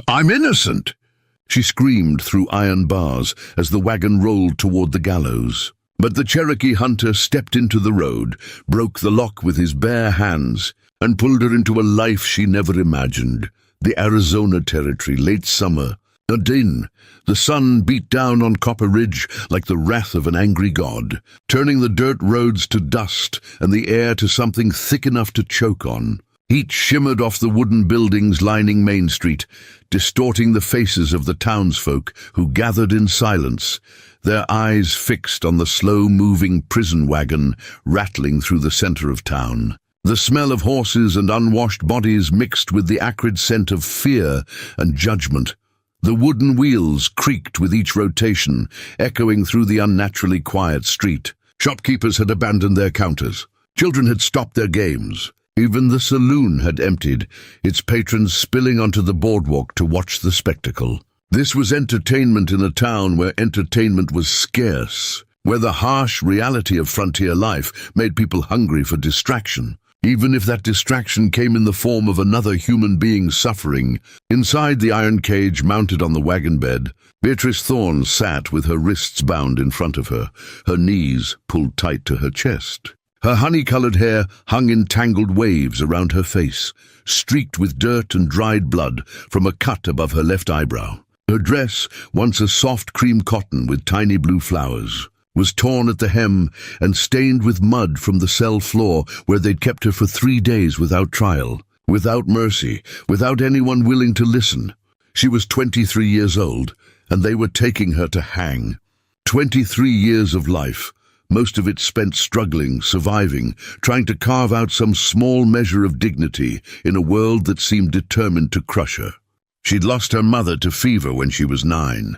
I'm innocent!" She screamed through iron bars as the wagon rolled toward the gallows. But the Cherokee hunter stepped into the road, broke the lock with his bare hands, and pulled her into a life she never imagined. The Arizona Territory, late summer. A din. The sun beat down on Copper Ridge like the wrath of an angry god, turning the dirt roads to dust and the air to something thick enough to choke on. Heat shimmered off the wooden buildings lining Main Street, distorting the faces of the townsfolk who gathered in silence, their eyes fixed on the slow-moving prison wagon rattling through the center of town. The smell of horses and unwashed bodies mixed with the acrid scent of fear and judgment. The wooden wheels creaked with each rotation, echoing through the unnaturally quiet street. Shopkeepers had abandoned their counters. Children had stopped their games. Even the saloon had emptied, its patrons spilling onto the boardwalk to watch the spectacle. This was entertainment in a town where entertainment was scarce, where the harsh reality of frontier life made people hungry for distraction, even if that distraction came in the form of another human being suffering. Inside the iron cage mounted on the wagon bed, Beatrice Thorne sat with her wrists bound in front of her, her knees pulled tight to her chest. Her honey-colored hair hung in tangled waves around her face, streaked with dirt and dried blood from a cut above her left eyebrow. Her dress, once a soft cream cotton with tiny blue flowers, was torn at the hem and stained with mud from the cell floor where they'd kept her for 3 days without trial, without mercy, without anyone willing to listen. She was 23 years old, and they were taking her to hang. 23 years of life, most of it spent struggling, surviving, trying to carve out some small measure of dignity in a world that seemed determined to crush her. She'd lost her mother to fever when she was 9,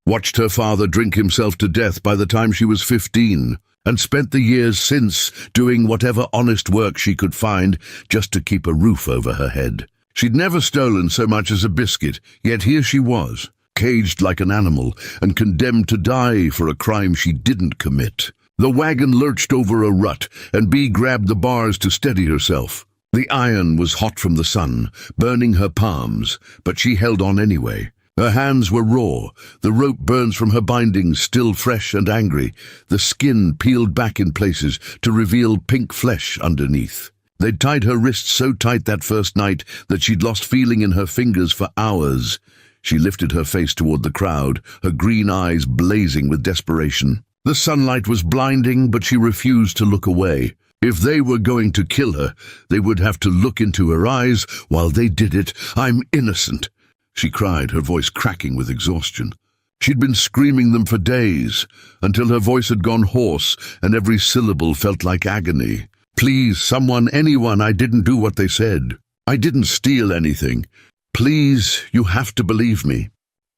watched her father drink himself to death by the time she was 15, and spent the years since doing whatever honest work she could find just to keep a roof over her head. She'd never stolen so much as a biscuit, yet here she was, caged like an animal and condemned to die for a crime she didn't commit. The wagon lurched over a rut, and Bee grabbed the bars to steady herself. The iron was hot from the sun, burning her palms, but she held on anyway. Her hands were raw, the rope burns from her bindings still fresh and angry, the skin peeled back in places to reveal pink flesh underneath. They'd tied her wrists so tight that first night that she'd lost feeling in her fingers for hours. She lifted her face toward the crowd, her green eyes blazing with desperation. The sunlight was blinding, but she refused to look away. If they were going to kill her, they would have to look into her eyes while they did it. "I'm innocent," she cried, her voice cracking with exhaustion. She'd been screaming them for days, until her voice had gone hoarse and every syllable felt like agony. "Please, someone, anyone, I didn't do what they said. I didn't steal anything. Please, you have to believe me."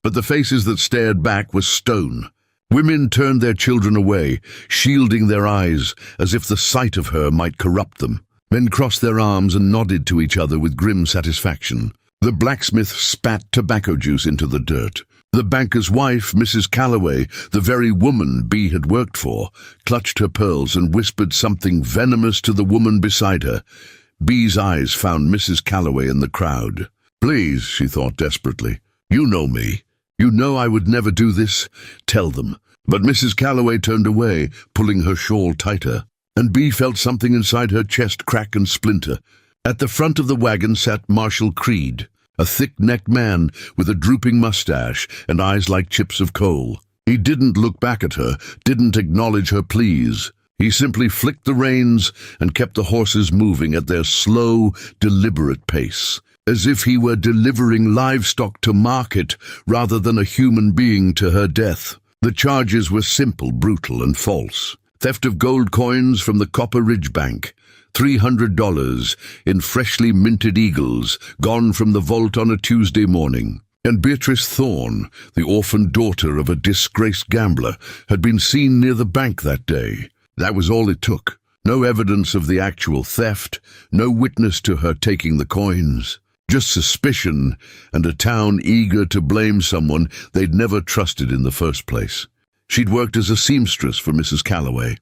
But the faces that stared back were stone. Women turned their children away, shielding their eyes as if the sight of her might corrupt them. Men crossed their arms and nodded to each other with grim satisfaction. The blacksmith spat tobacco juice into the dirt. The banker's wife, Mrs. Calloway, the very woman Bee had worked for, clutched her pearls and whispered something venomous to the woman beside her. Bee's eyes found Mrs. Calloway in the crowd. "Please," she thought desperately, "you know me. You know I would never do this. Tell them." But Mrs. Calloway turned away, pulling her shawl tighter, and Bee felt something inside her chest crack and splinter. At the front of the wagon sat Marshall Creed, a thick-necked man with a drooping mustache and eyes like chips of coal. He didn't look back at her, didn't acknowledge her pleas. He simply flicked the reins and kept the horses moving at their slow, deliberate pace, as if he were delivering livestock to market rather than a human being to her death. The charges were simple, brutal, and false. Theft of gold coins from the Copper Ridge Bank, $300 in freshly minted eagles, gone from the vault on a Tuesday morning. And Beatrice Thorne, the orphaned daughter of a disgraced gambler, had been seen near the bank that day. That was all it took. No evidence of the actual theft, no witness to her taking the coins. Just suspicion, and a town eager to blame someone they'd never trusted in the first place. She'd worked as a seamstress for Mrs. Calloway,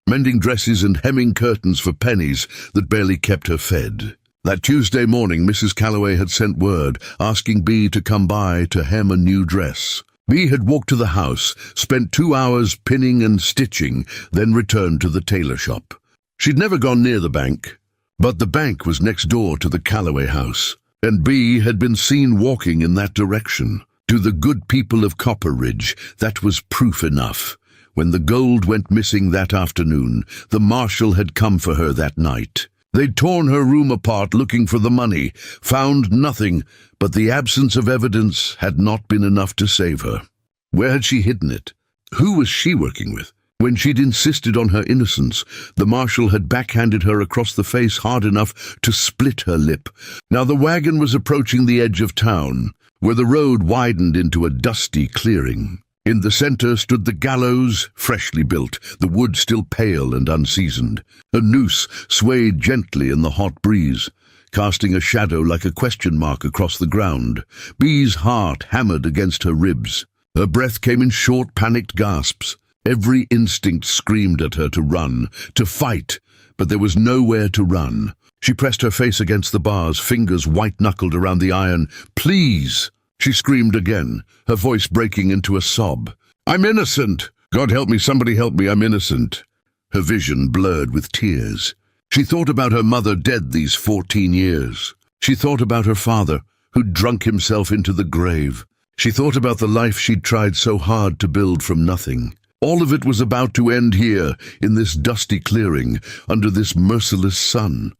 mending dresses and hemming curtains for pennies that barely kept her fed. That Tuesday morning, Mrs. Calloway had sent word asking Bee to come by to hem a new dress. Bee had walked to the house, spent 2 hours pinning and stitching, then returned to the tailor shop. She'd never gone near the bank, but the bank was next door to the Calloway house, and Bee had been seen walking in that direction. To the good people of Copperidge, that was proof enough. When the gold went missing that afternoon, the marshal had come for her that night. They'd torn her room apart looking for the money, found nothing, but the absence of evidence had not been enough to save her. Where had she hidden it? Who was she working with? When she'd insisted on her innocence, the marshal had backhanded her across the face hard enough to split her lip. Now the wagon was approaching the edge of town, where the road widened into a dusty clearing. In the center stood the gallows, freshly built, the wood still pale and unseasoned. A noose swayed gently in the hot breeze, casting a shadow like a question mark across the ground. Bee's heart hammered against her ribs. Her breath came in short, panicked gasps. Every instinct screamed at her to run, to fight, but there was nowhere to run. She pressed her face against the bars, fingers white-knuckled around the iron. "Please!" She screamed again, her voice breaking into a sob. "I'm innocent! God help me, somebody help me, I'm innocent!" Her vision blurred with tears. She thought about her mother dead these 14 years. She thought about her father, who'd drunk himself into the grave. She thought about the life she'd tried so hard to build from nothing. All of it was about to end here, in this dusty clearing, under this merciless sun.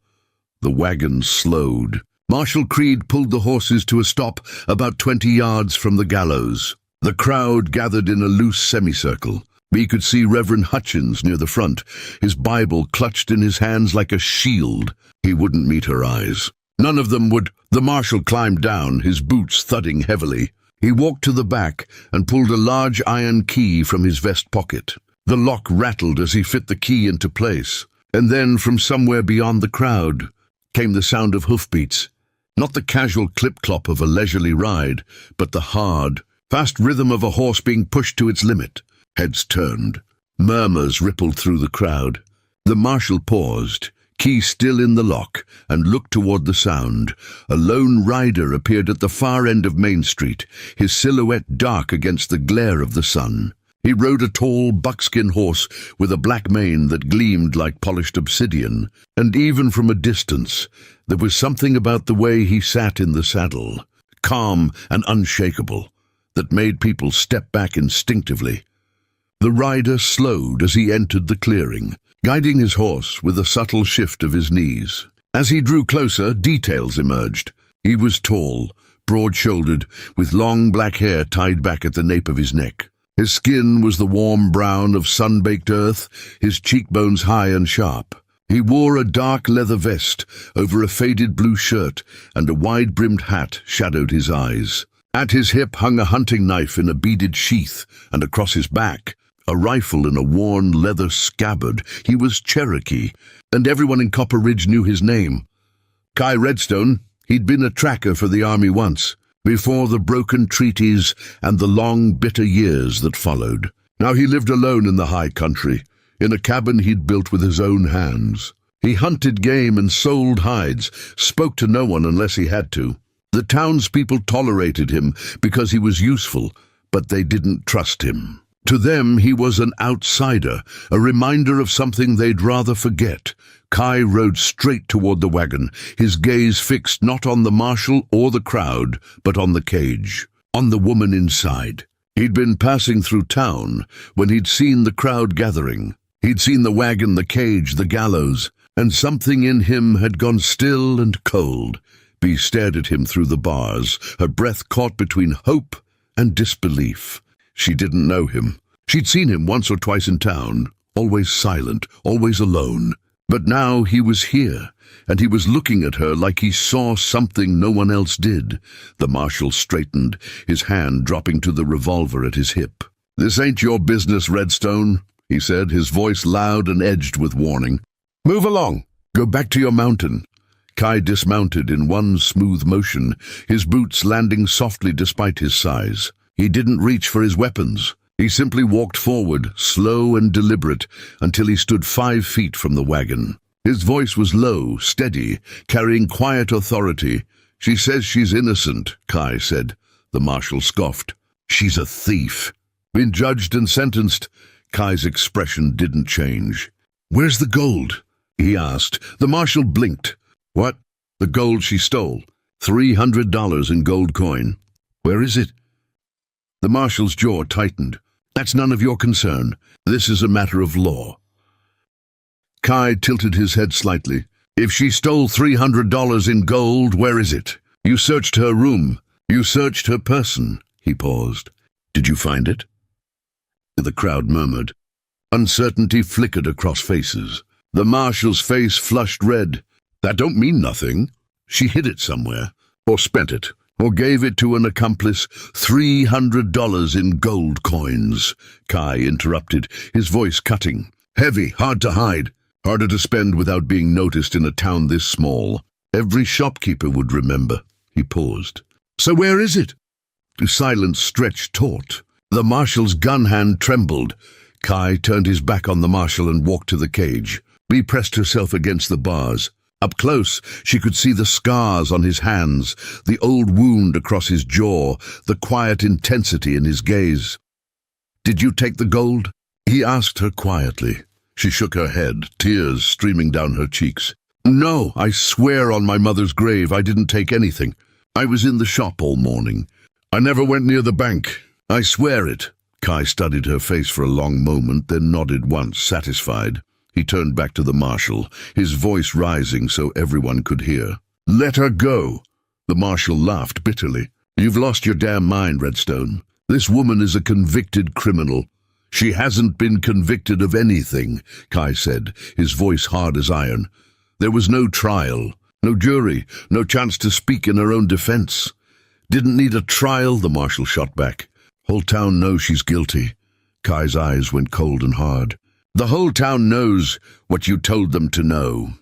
The wagon slowed. Marshal Creed pulled the horses to a stop about 20 yards from the gallows. The crowd gathered in a loose semicircle. Bee could see Reverend Hutchins near the front, his Bible clutched in his hands like a shield. He wouldn't meet her eyes. None of them would. The marshal climbed down, his boots thudding heavily. He walked to the back and pulled a large iron key from his vest pocket. The lock rattled as he fit the key into place. And then, from somewhere beyond the crowd, came the sound of hoofbeats. Not the casual clip-clop of a leisurely ride, but the hard, fast rhythm of a horse being pushed to its limit. Heads turned. Murmurs rippled through the crowd. The marshal paused, key still in the lock, and looked toward the sound. A lone rider appeared at the far end of Main Street, his silhouette dark against the glare of the sun. He rode a tall, buckskin horse with a black mane that gleamed like polished obsidian, and even from a distance, there was something about the way he sat in the saddle, calm and unshakable, that made people step back instinctively. The rider slowed as he entered the clearing, guiding his horse with a subtle shift of his knees. As he drew closer, details emerged. He was tall, broad-shouldered, with long black hair tied back at the nape of his neck. His skin was the warm brown of sun-baked earth, his cheekbones high and sharp. He wore a dark leather vest over a faded blue shirt, and a wide-brimmed hat shadowed his eyes. At his hip hung a hunting knife in a beaded sheath, and across his back, a rifle in a worn leather scabbard. He was Cherokee, and everyone in Copperidge knew his name. Kai Redstone. He'd been a tracker for the army once, before the broken treaties and the long, bitter years that followed. Now he lived alone in the high country, in a cabin he'd built with his own hands. He hunted game and sold hides, spoke to no one unless he had to. The townspeople tolerated him because he was useful, but they didn't trust him. To them, he was an outsider, a reminder of something they'd rather forget. Kai rode straight toward the wagon, his gaze fixed not on the marshal or the crowd, but on the cage, on the woman inside. He'd been passing through town when he'd seen the crowd gathering. He'd seen the wagon, the cage, the gallows, and something in him had gone still and cold. Bee stared at him through the bars, her breath caught between hope and disbelief. She didn't know him. She'd seen him once or twice in town, always silent, always alone. But now he was here, and he was looking at her like he saw something no one else did. The marshal straightened, his hand dropping to the revolver at his hip. "This ain't your business, Redstone," he said, his voice loud and edged with warning. "Move along. Go back to your mountain." Kai dismounted in one smooth motion, his boots landing softly despite his size. He didn't reach for his weapons. He simply walked forward, slow and deliberate, until he stood 5 feet from the wagon. His voice was low, steady, carrying quiet authority. "She says she's innocent," Kai said. The marshal scoffed. "She's a thief." Been judged and sentenced. Kai's expression didn't change. "Where's the gold?" he asked. The marshal blinked. "What?" "The gold she stole. $300 in gold coin." "Where is it?" The marshal's jaw tightened. "That's none of your concern. This is a matter of law." Kai tilted his head slightly. "If she stole $300 in gold, where is it? You searched her room. You searched her person." He paused. "Did you find it?" The crowd murmured. Uncertainty flickered across faces. The marshal's face flushed red. "That don't mean nothing. She hid it somewhere, or spent it, or gave it to an accomplice. $300 in gold coins," Kai interrupted, his voice cutting. "Heavy, hard to hide. Harder to spend without being noticed in a town this small. Every shopkeeper would remember." He paused. "So where is it?" The silence stretched taut. The marshal's gun hand trembled. Kai turned his back on the marshal and walked to the cage. Bea pressed herself against the bars. Up close, she could see the scars on his hands, the old wound across his jaw, the quiet intensity in his gaze. "Did you take the gold?" he asked her quietly. She shook her head, tears streaming down her cheeks. "No, I swear on my mother's grave I didn't take anything. I was in the shop all morning. I never went near the bank. I swear it." Kai studied her face for a long moment, then nodded once, satisfied. He turned back to the marshal, his voice rising so everyone could hear. "Let her go." The marshal laughed bitterly. "You've lost your damn mind, Redstone. This woman is a convicted criminal." "She hasn't been convicted of anything," Kai said, his voice hard as iron. "There was no trial, no jury, no chance to speak in her own defense." "Didn't need a trial," the marshal shot back. "Whole town knows she's guilty." Kai's eyes went cold and hard. "The whole town knows what you told them to know."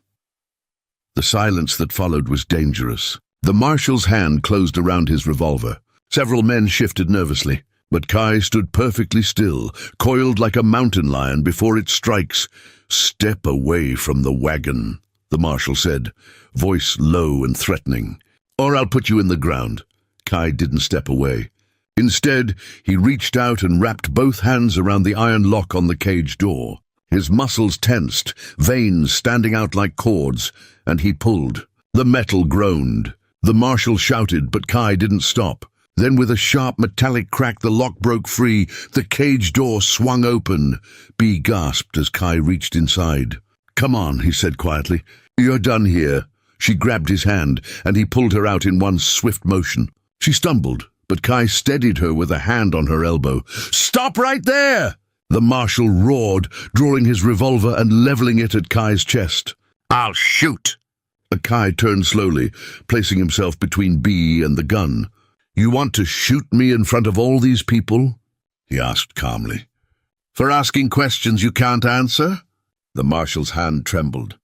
The silence that followed was dangerous. The marshal's hand closed around his revolver. Several men shifted nervously, but Kai stood perfectly still, coiled like a mountain lion before it strikes. "Step away from the wagon," the marshal said, voice low and threatening. "Or I'll put you in the ground." Kai didn't step away. Instead, he reached out and wrapped both hands around the iron lock on the cage door. His muscles tensed, veins standing out like cords, and he pulled. The metal groaned. The marshal shouted, but Kai didn't stop. Then with a sharp metallic crack the lock broke free, the cage door swung open. Bea gasped as Kai reached inside. "Come on," he said quietly. "You're done here." She grabbed his hand, and he pulled her out in one swift motion. She stumbled, but Kai steadied her with a hand on her elbow. "Stop right there!" The marshal roared, drawing his revolver and leveling it at Kai's chest. "I'll shoot!" Kai turned slowly, placing himself between Bea and the gun. "You want to shoot me in front of all these people?" he asked calmly. "For asking questions you can't answer?" The marshal's hand trembled.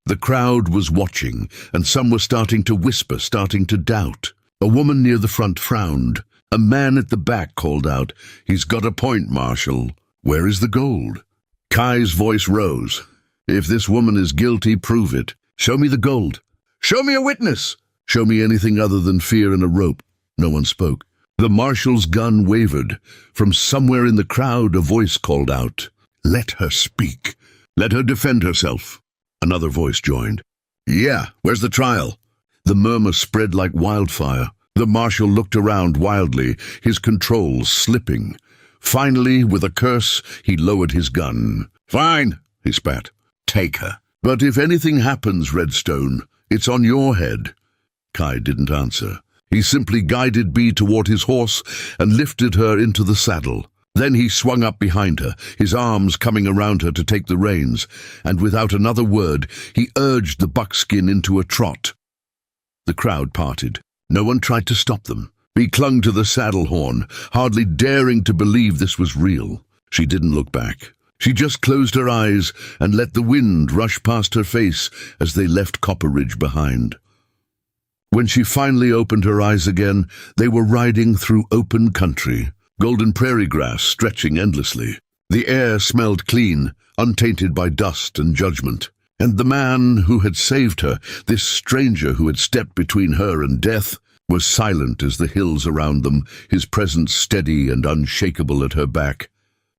The crowd was watching, and some were starting to whisper, starting to doubt. A woman near the front frowned. A man at the back called out, "He's got a point, Marshal. Where is the gold?" Kai's voice rose. "If this woman is guilty, prove it. Show me the gold. Show me a witness. Show me anything other than fear and a rope." No one spoke. The marshal's gun wavered. From somewhere in the crowd, a voice called out, "Let her speak. Let her defend herself." Another voice joined. "Yeah, where's the trial?" The murmur spread like wildfire. The marshal looked around wildly, his controls slipping. Finally, with a curse, he lowered his gun. "Fine," he spat. "Take her. But if anything happens, Redstone, it's on your head." Kai didn't answer. He simply guided Bea toward his horse and lifted her into the saddle. Then he swung up behind her, his arms coming around her to take the reins, and without another word, he urged the buckskin into a trot. The crowd parted. No one tried to stop them. Bea clung to the saddle horn, hardly daring to believe this was real. She didn't look back. She just closed her eyes and let the wind rush past her face as they left Copper Ridge behind. When she finally opened her eyes again, they were riding through open country, golden prairie grass stretching endlessly. The air smelled clean, untainted by dust and judgment. And the man who had saved her, this stranger who had stepped between her and death, was silent as the hills around them, his presence steady and unshakable at her back.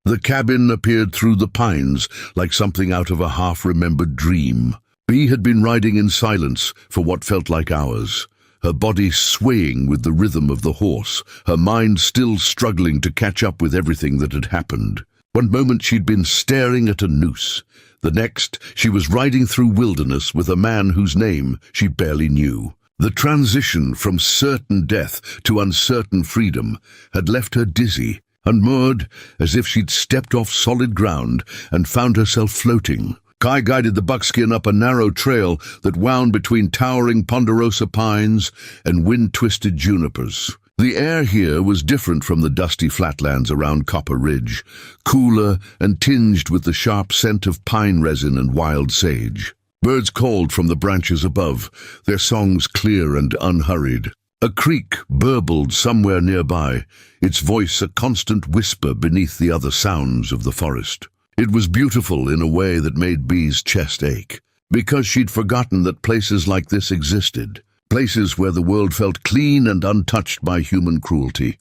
The cabin appeared through the pines like something out of a half-remembered dream. Bee had been riding in silence for what felt like hours, her body swaying with the rhythm of the horse, her mind still struggling to catch up with everything that had happened. One moment she'd been staring at a noose. The next, she was riding through wilderness with a man whose name she barely knew. The transition from certain death to uncertain freedom had left her dizzy, unmoored, as if she'd stepped off solid ground and found herself floating. Kai guided the buckskin up a narrow trail that wound between towering ponderosa pines and wind-twisted junipers. The air here was different from the dusty flatlands around Copper Ridge, cooler and tinged with the sharp scent of pine resin and wild sage. Birds called from the branches above, their songs clear and unhurried. A creek burbled somewhere nearby, its voice a constant whisper beneath the other sounds of the forest. It was beautiful in a way that made Bee's chest ache, because she'd forgotten that places like this existed. Places where the world felt clean and untouched by human cruelty.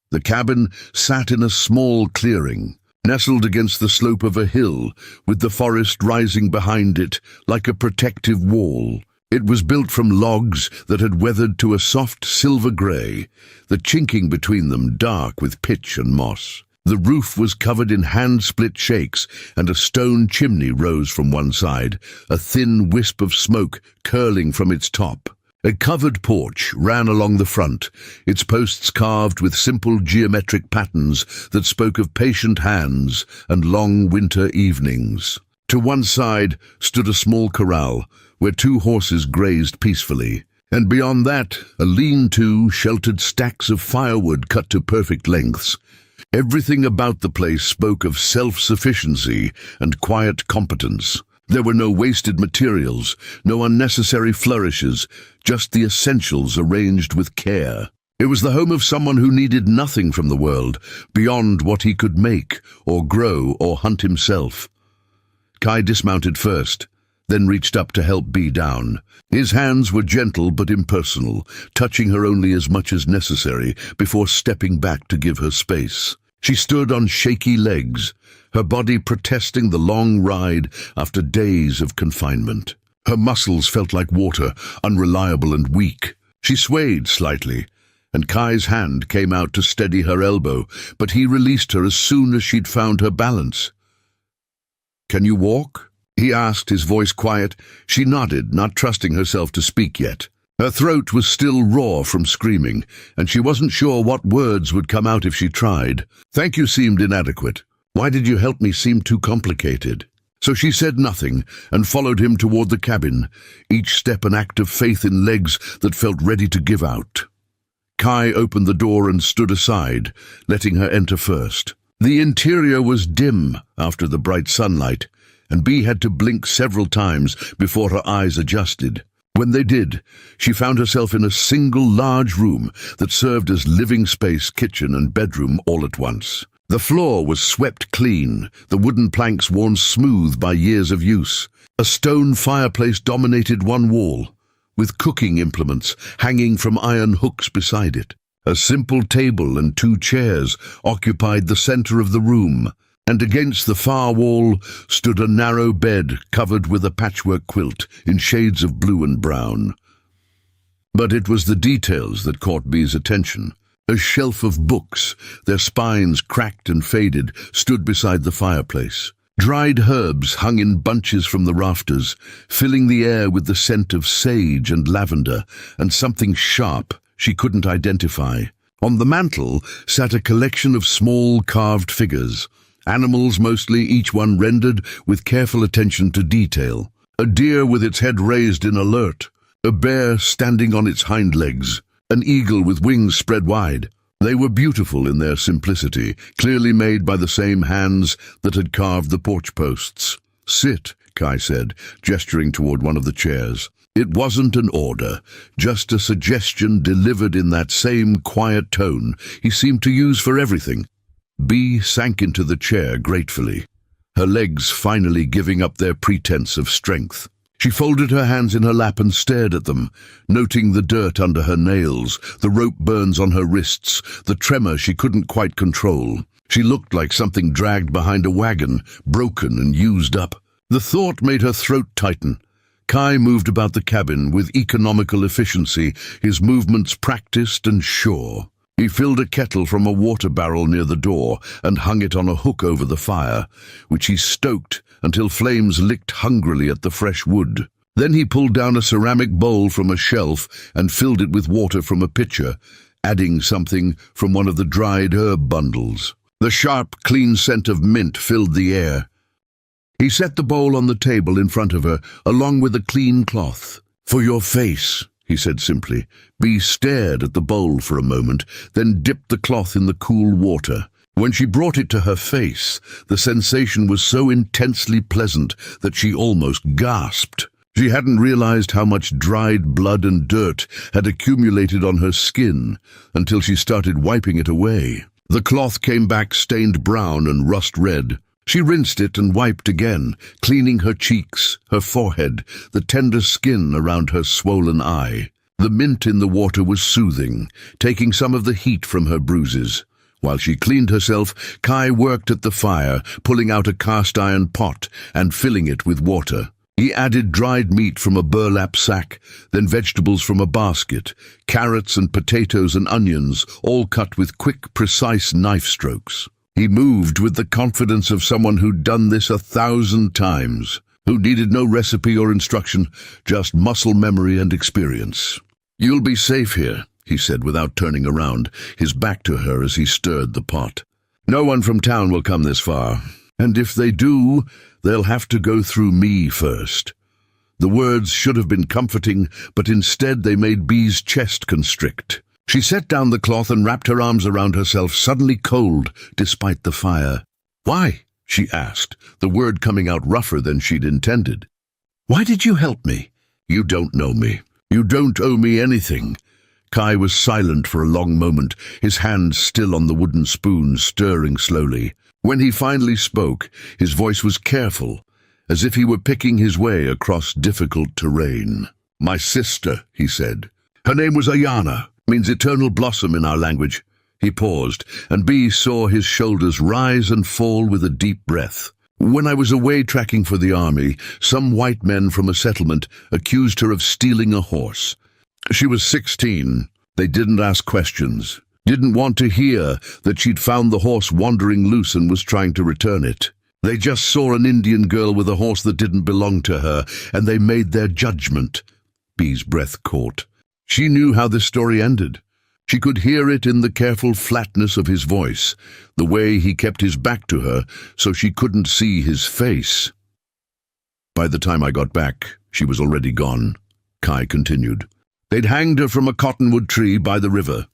The cabin sat in a small clearing, nestled against the slope of a hill, with the forest rising behind it like a protective wall. It was built from logs that had weathered to a soft silver grey, the chinking between them dark with pitch and moss. The roof was covered in hand-split shakes, and a stone chimney rose from one side, a thin wisp of smoke curling from its top. A covered porch ran along the front, its posts carved with simple geometric patterns that spoke of patient hands and long winter evenings. To one side stood a small corral, where 2 horses grazed peacefully, and beyond that, a lean-to sheltered stacks of firewood cut to perfect lengths. Everything about the place spoke of self-sufficiency and quiet competence. There were no wasted materials, no unnecessary flourishes, just the essentials arranged with care. It was the home of someone who needed nothing from the world, beyond what he could make, or grow, or hunt himself. Kai dismounted first, then reached up to help Bee down. His hands were gentle but impersonal, touching her only as much as necessary before stepping back to give her space. She stood on shaky legs, her body protesting the long ride after days of confinement. Her muscles felt like water, unreliable and weak. She swayed slightly, and Kai's hand came out to steady her elbow, but he released her as soon as she'd found her balance. "Can you walk?" he asked, his voice quiet. She nodded, not trusting herself to speak yet. Her throat was still raw from screaming, and she wasn't sure what words would come out if she tried. "Thank you" seemed inadequate. "Why did you help me seem too complicated?" So she said nothing and followed him toward the cabin, each step an act of faith in legs that felt ready to give out. Kai opened the door and stood aside, letting her enter first. The interior was dim after the bright sunlight, and Bee had to blink several times before her eyes adjusted. When they did, she found herself in a single large room that served as living space, kitchen, and bedroom all at once. The floor was swept clean, the wooden planks worn smooth by years of use. A stone fireplace dominated one wall, with cooking implements hanging from iron hooks beside it. A simple table and 2 chairs occupied the center of the room, and against the far wall stood a narrow bed covered with a patchwork quilt in shades of blue and brown. But it was the details that caught Bee's attention. A shelf of books, their spines cracked and faded, stood beside the fireplace. Dried herbs hung in bunches from the rafters, filling the air with the scent of sage and lavender, and something sharp she couldn't identify. On the mantel sat a collection of small carved figures, animals mostly, each one rendered with careful attention to detail. A deer with its head raised in alert, a bear standing on its hind legs, an eagle with wings spread wide. They were beautiful in their simplicity, clearly made by the same hands that had carved the porch posts. "Sit," Kai said, gesturing toward one of the chairs. It wasn't an order, just a suggestion delivered in that same quiet tone he seemed to use for everything. Bee sank into the chair gratefully. her legs finally giving up their pretense of strength. She folded her hands in her lap and stared at them, noting the dirt under her nails, the rope burns on her wrists, the tremor she couldn't quite control. She looked like something dragged behind a wagon, broken and used up. The thought made her throat tighten. Kai moved about the cabin with economical efficiency, his movements practiced and sure. He filled a kettle from a water barrel near the door and hung it on a hook over the fire, which he stoked until flames licked hungrily at the fresh wood. Then he pulled down a ceramic bowl from a shelf and filled it with water from a pitcher, adding something from one of the dried herb bundles. The sharp, clean scent of mint filled the air. He set the bowl on the table in front of her, along with a clean cloth. "For your face," he said simply. Bee stared at the bowl for a moment, then dipped the cloth in the cool water. When she brought it to her face, the sensation was so intensely pleasant that she almost gasped. She hadn't realized how much dried blood and dirt had accumulated on her skin until she started wiping it away. The cloth came back stained brown and rust-red. She rinsed it and wiped again, cleaning her cheeks, her forehead, the tender skin around her swollen eye. The mint in the water was soothing, taking some of the heat from her bruises. While she cleaned herself, Kai worked at the fire, pulling out a cast-iron pot and filling it with water. He added dried meat from a burlap sack, then vegetables from a basket, carrots and potatoes and onions, all cut with quick, precise knife strokes. He moved with the confidence of someone who'd done this 1,000 times, who needed no recipe or instruction, just muscle memory and experience. "You'll be safe here," he said without turning around, his back to her as he stirred the pot. "No one from town will come this far, and if they do, they'll have to go through me first." The words should have been comforting, but instead they made Bee's chest constrict. She set down the cloth and wrapped her arms around herself, suddenly cold despite the fire. "Why?" she asked, the word coming out rougher than she'd intended. "Why did you help me?" "You don't know me. You don't owe me anything." Kai was silent for a long moment, his hand still on the wooden spoon, stirring slowly. When he finally spoke, his voice was careful, as if he were picking his way across difficult terrain. "My sister," he said. "Her name was Ayana. Means eternal blossom in our language." He paused, and Bee saw his shoulders rise and fall with a deep breath. "When I was away tracking for the army, some white men from a settlement accused her of stealing a horse. She was 16. They didn't ask questions, didn't want to hear that she'd found the horse wandering loose and was trying to return it. They just saw an Indian girl with a horse that didn't belong to her, and they made their judgment." Bee's breath caught. She knew how this story ended. She could hear it in the careful flatness of his voice, the way he kept his back to her so she couldn't see his face. "By the time I got back, she was already gone," Kai continued. "They'd hanged her from a cottonwood tree by the river.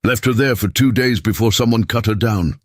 Left her there for 2 days before someone cut her down."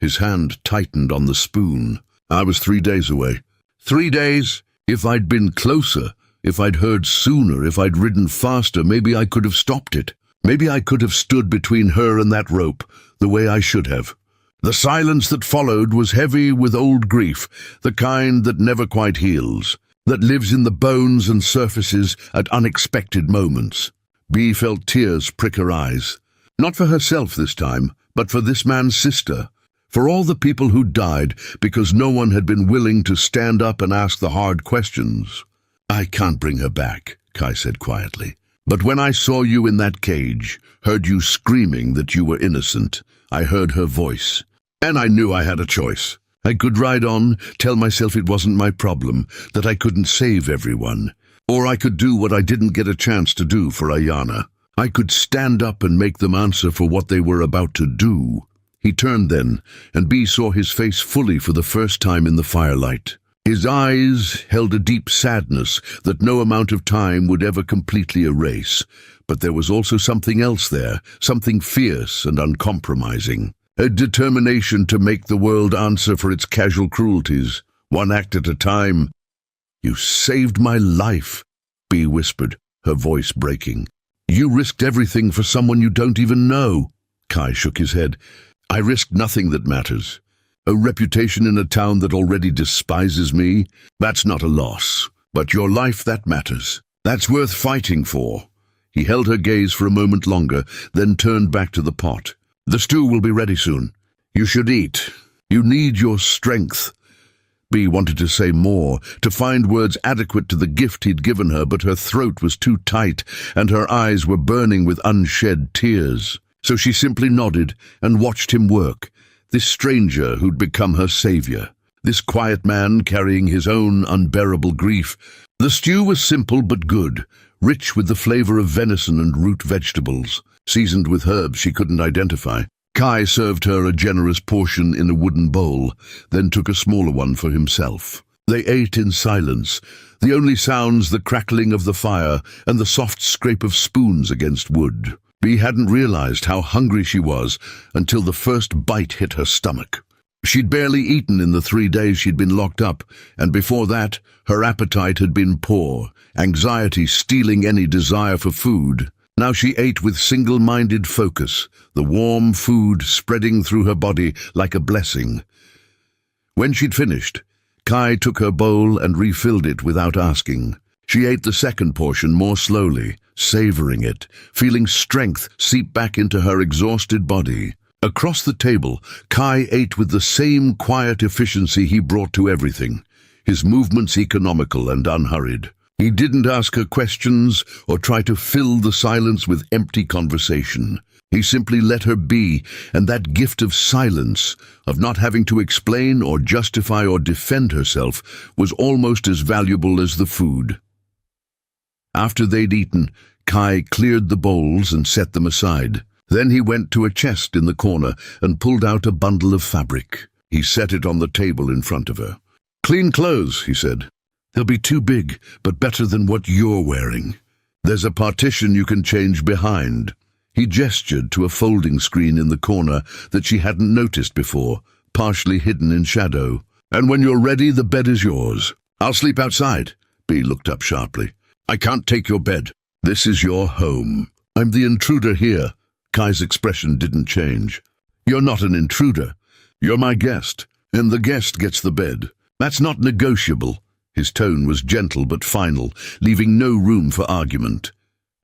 His hand tightened on the spoon. "I was 3 days away." 3 days? If I'd been closer, if I'd heard sooner, if I'd ridden faster, maybe I could have stopped it. Maybe I could have stood between her and that rope, the way I should have. The silence that followed was heavy with old grief, the kind that never quite heals, that lives in the bones and surfaces at unexpected moments. Bee felt tears prick her eyes. Not for herself this time, but for this man's sister. For all the people who died because no one had been willing to stand up and ask the hard questions. "I can't bring her back," Kai said quietly. "But when I saw you in that cage, heard you screaming that you were innocent, I heard her voice. And I knew I had a choice. I could ride on, tell myself it wasn't my problem, that I couldn't save everyone. Or I could do what I didn't get a chance to do for Ayana. I could stand up and make them answer for what they were about to do." He turned then, and Bee saw his face fully for the first time in the firelight. His eyes held a deep sadness that no amount of time would ever completely erase, but there was also something else there, something fierce and uncompromising, a determination to make the world answer for its casual cruelties, one act at a time. "You saved my life," Bee whispered, her voice breaking. "You risked everything for someone you don't even know." Kai shook his head. "I risked nothing that matters. A reputation in a town that already despises me? That's not a loss. But your life, that matters. That's worth fighting for. He held her gaze for a moment longer, then turned back to the pot. The stew will be ready soon. You should eat. You need your strength. Bea wanted to say more, to find words adequate to the gift he'd given her, but her throat was too tight, and her eyes were burning with unshed tears. So she simply nodded and watched him work, this stranger who'd become her savior, this quiet man carrying his own unbearable grief. The stew was simple but good, rich with the flavor of venison and root vegetables, seasoned with herbs she couldn't identify. Kai served her a generous portion in a wooden bowl, then took a smaller one for himself. They ate in silence, the only sounds the crackling of the fire and the soft scrape of spoons against wood. Bea hadn't realized how hungry she was until the first bite hit her stomach. She'd barely eaten in the 3 days she'd been locked up, and before that, her appetite had been poor, anxiety stealing any desire for food. Now she ate with single-minded focus, the warm food spreading through her body like a blessing. When she'd finished, Kai took her bowl and refilled it without asking. She ate the second portion more slowly, savoring it, feeling strength seep back into her exhausted body. Across the table, Kai ate with the same quiet efficiency he brought to everything, his movements economical and unhurried. He didn't ask her questions or try to fill the silence with empty conversation. He simply let her be, and that gift of silence, of not having to explain or justify or defend herself, was almost as valuable as the food. After they'd eaten, Kai cleared the bowls and set them aside. Then he went to a chest in the corner and pulled out a bundle of fabric. He set it on the table in front of her. "Clean clothes," he said. "They'll be too big, but better than what you're wearing. There's a partition you can change behind." He gestured to a folding screen in the corner that she hadn't noticed before, partially hidden in shadow. "And when you're ready, the bed is yours." "I'll sleep outside." Bea looked up sharply. "I can't take your bed. This is your home." "I'm the intruder here." Kai's expression didn't change. "You're not an intruder. You're my guest, and the guest gets the bed. That's not negotiable." His tone was gentle but final, leaving no room for argument.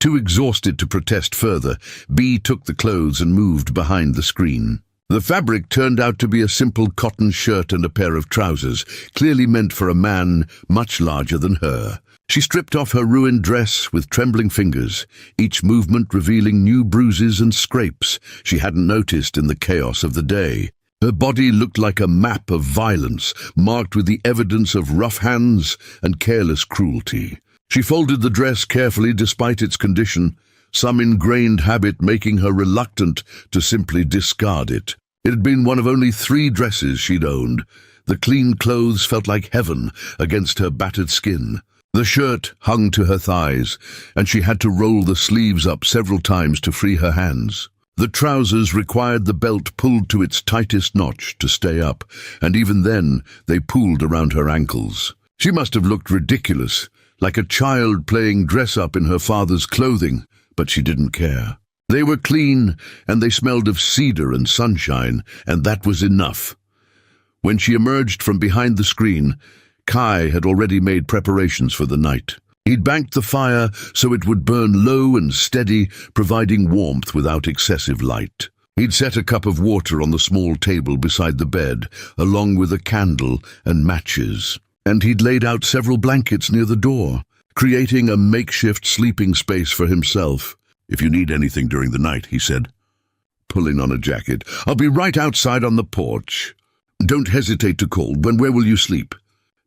Too exhausted to protest further, Bea took the clothes and moved behind the screen. The fabric turned out to be a simple cotton shirt and a pair of trousers, clearly meant for a man much larger than her. She stripped off her ruined dress with trembling fingers, each movement revealing new bruises and scrapes she hadn't noticed in the chaos of the day. Her body looked like a map of violence, marked with the evidence of rough hands and careless cruelty. She folded the dress carefully despite its condition, some ingrained habit making her reluctant to simply discard it. It had been one of only 3 dresses she'd owned. The clean clothes felt like heaven against her battered skin. The shirt hung to her thighs, and she had to roll the sleeves up several times to free her hands. The trousers required the belt pulled to its tightest notch to stay up, and even then they pooled around her ankles. She must have looked ridiculous, like a child playing dress-up in her father's clothing, but she didn't care. They were clean, and they smelled of cedar and sunshine, and that was enough. When she emerged from behind the screen, Kai had already made preparations for the night. He'd banked the fire so it would burn low and steady, providing warmth without excessive light. He'd set a cup of water on the small table beside the bed, along with a candle and matches. And he'd laid out several blankets near the door, creating a makeshift sleeping space for himself. "If you need anything during the night," he said, pulling on a jacket, "I'll be right outside on the porch. Don't hesitate to call. Where will you sleep?"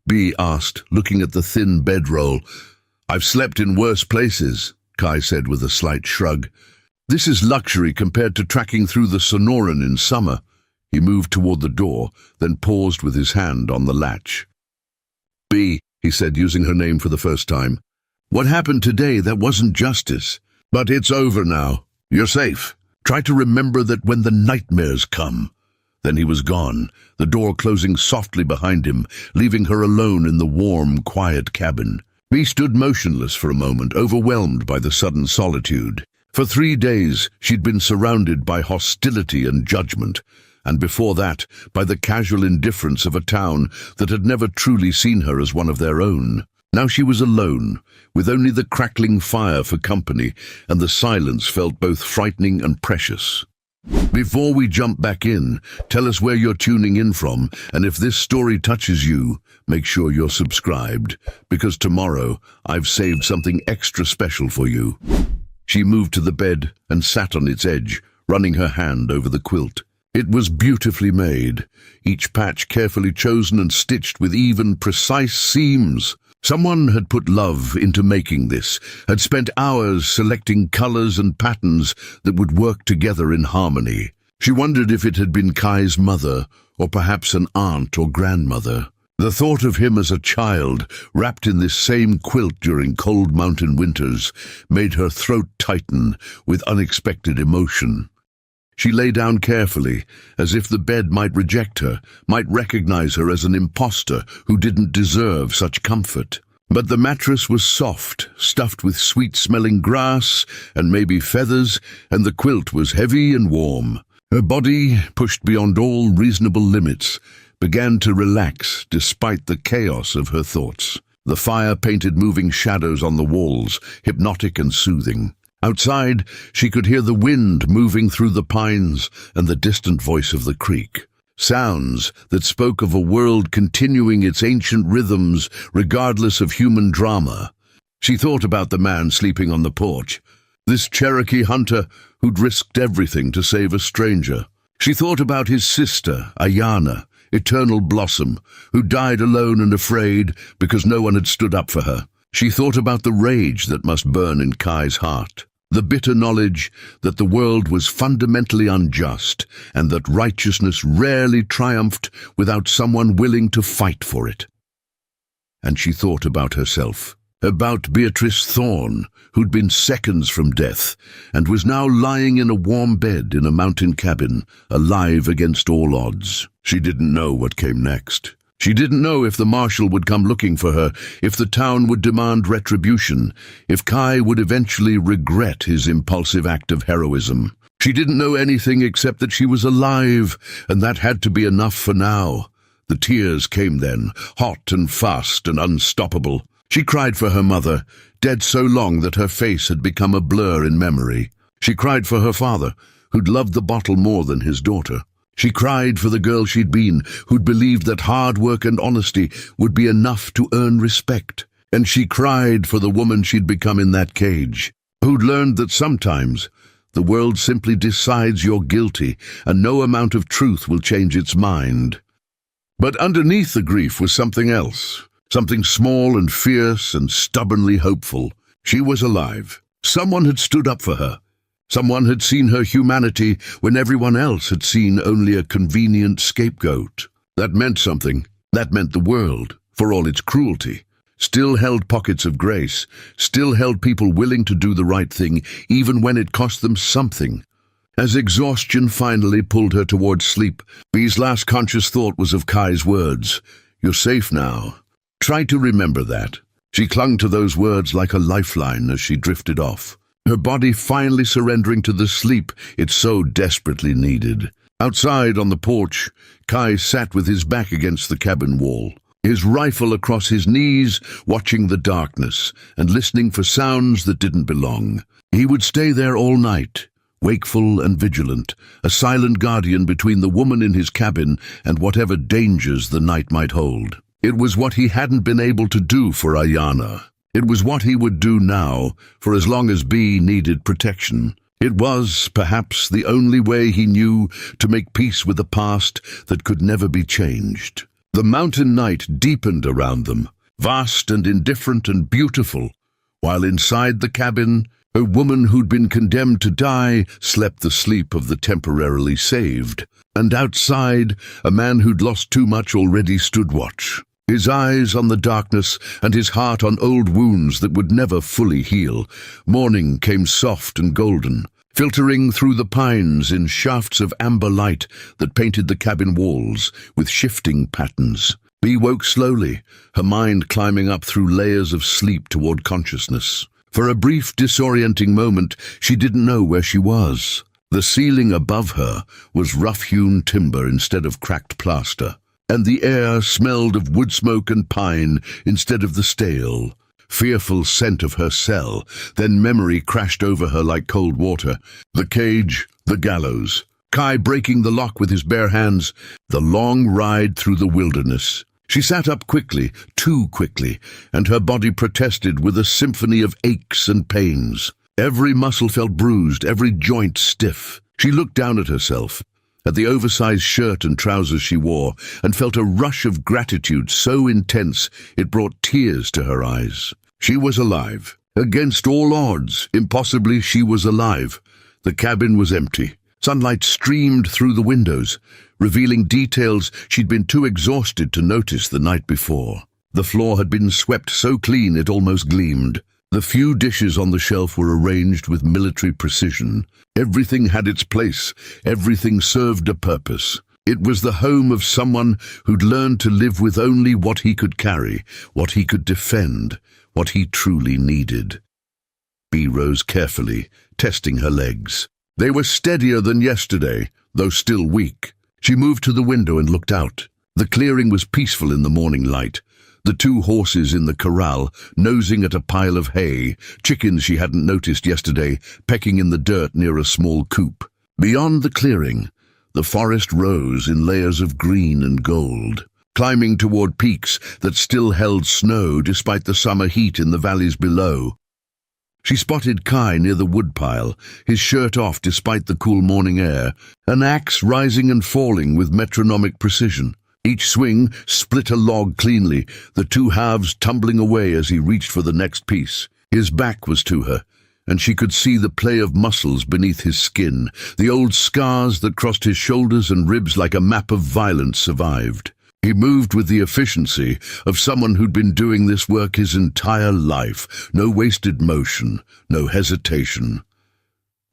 Bea asked, looking at the thin bedroll. "I've slept in worse places," Kai said with a slight shrug. "This is luxury compared to tracking through the Sonoran in summer." He moved toward the door, then paused with his hand on the latch. "Bea," he said, using her name for the first time, "what happened today, that wasn't justice. But it's over now. You're safe. Try to remember that when the nightmares come." Then he was gone, the door closing softly behind him, leaving her alone in the warm, quiet cabin. Bea stood motionless for a moment, overwhelmed by the sudden solitude. For 3 days, she'd been surrounded by hostility and judgment, and before that, by the casual indifference of a town that had never truly seen her as one of their own. Now she was alone, with only the crackling fire for company, and the silence felt both frightening and precious. Before we jump back in, tell us where you're tuning in from, and if this story touches you, make sure you're subscribed, because tomorrow I've saved something extra special for you. She moved to the bed and sat on its edge, running her hand over the quilt. It was beautifully made, each patch carefully chosen and stitched with even, precise seams. Someone had put love into making this, had spent hours selecting colors and patterns that would work together in harmony. She wondered if it had been Kai's mother, or perhaps an aunt or grandmother. The thought of him as a child, wrapped in this same quilt during cold mountain winters, made her throat tighten with unexpected emotion. She lay down carefully, as if the bed might reject her, might recognize her as an imposter who didn't deserve such comfort. But the mattress was soft, stuffed with sweet-smelling grass and maybe feathers, and the quilt was heavy and warm. Her body, pushed beyond all reasonable limits, began to relax despite the chaos of her thoughts. The fire painted moving shadows on the walls, hypnotic and soothing. Outside, she could hear the wind moving through the pines and the distant voice of the creek. Sounds that spoke of a world continuing its ancient rhythms regardless of human drama. She thought about the man sleeping on the porch, this Cherokee hunter who'd risked everything to save a stranger. She thought about his sister, Ayana, eternal blossom, who died alone and afraid because no one had stood up for her. She thought about the rage that must burn in Kai's heart. The bitter knowledge that the world was fundamentally unjust and that righteousness rarely triumphed without someone willing to fight for it. And she thought about herself, about Beatrice Thorne, who'd been seconds from death and was now lying in a warm bed in a mountain cabin, alive against all odds. She didn't know what came next. She didn't know if the marshal would come looking for her, if the town would demand retribution, if Kai would eventually regret his impulsive act of heroism. She didn't know anything except that she was alive, and that had to be enough for now. The tears came then, hot and fast and unstoppable. She cried for her mother, dead so long that her face had become a blur in memory. She cried for her father, who'd loved the bottle more than his daughter. She cried for the girl she'd been, who'd believed that hard work and honesty would be enough to earn respect. And she cried for the woman she'd become in that cage, who'd learned that sometimes the world simply decides you're guilty and no amount of truth will change its mind. But underneath the grief was something else, something small and fierce and stubbornly hopeful. She was alive. Someone had stood up for her. Someone had seen her humanity when everyone else had seen only a convenient scapegoat. That meant something. That meant the world, for all its cruelty, still held pockets of grace, still held people willing to do the right thing, even when it cost them something. As exhaustion finally pulled her towards sleep, Bee's last conscious thought was of Kai's words, "You're safe now." Try to remember that. She clung to those words like a lifeline as she drifted off, her body finally surrendering to the sleep it so desperately needed. Outside on the porch, Kai sat with his back against the cabin wall, his rifle across his knees, watching the darkness and listening for sounds that didn't belong. He would stay there all night, wakeful and vigilant, a silent guardian between the woman in his cabin and whatever dangers the night might hold. It was what he hadn't been able to do for Ayana. It was what he would do now, for as long as Bee needed protection. It was, perhaps, the only way he knew to make peace with a past that could never be changed. The mountain night deepened around them, vast and indifferent and beautiful, while inside the cabin, a woman who'd been condemned to die slept the sleep of the temporarily saved. And outside, a man who'd lost too much already stood watch, his eyes on the darkness and his heart on old wounds that would never fully heal. Morning came soft and golden, filtering through the pines in shafts of amber light that painted the cabin walls with shifting patterns. Bee woke slowly, her mind climbing up through layers of sleep toward consciousness. For a brief, disorienting moment, she didn't know where she was. The ceiling above her was rough-hewn timber instead of cracked plaster, and the air smelled of wood smoke and pine instead of the stale, fearful scent of her cell. Then memory crashed over her like cold water. The cage, the gallows, Kai breaking the lock with his bare hands, the long ride through the wilderness. She sat up quickly, too quickly, and her body protested with a symphony of aches and pains. Every muscle felt bruised, every joint stiff. She looked down at herself, at the oversized shirt and trousers she wore, and felt a rush of gratitude so intense it brought tears to her eyes. She was alive. Against all odds, impossibly she was alive. The cabin was empty. Sunlight streamed through the windows, revealing details she'd been too exhausted to notice the night before. The floor had been swept so clean it almost gleamed. The few dishes on the shelf were arranged with military precision. Everything had its place. Everything served a purpose. It was the home of someone who'd learned to live with only what he could carry, what he could defend, what he truly needed. Bee rose carefully, testing her legs. They were steadier than yesterday, though still weak. She moved to the window and looked out. The clearing was peaceful in the morning light. The two horses in the corral, nosing at a pile of hay, chickens she hadn't noticed yesterday, pecking in the dirt near a small coop. Beyond the clearing, the forest rose in layers of green and gold, climbing toward peaks that still held snow despite the summer heat in the valleys below. She spotted Kai near the woodpile, his shirt off despite the cool morning air, an axe rising and falling with metronomic precision. Each swing split a log cleanly, the two halves tumbling away as he reached for the next piece. His back was to her, and she could see the play of muscles beneath his skin. The old scars that crossed his shoulders and ribs like a map of violence survived. He moved with the efficiency of someone who'd been doing this work his entire life. No wasted motion, no hesitation.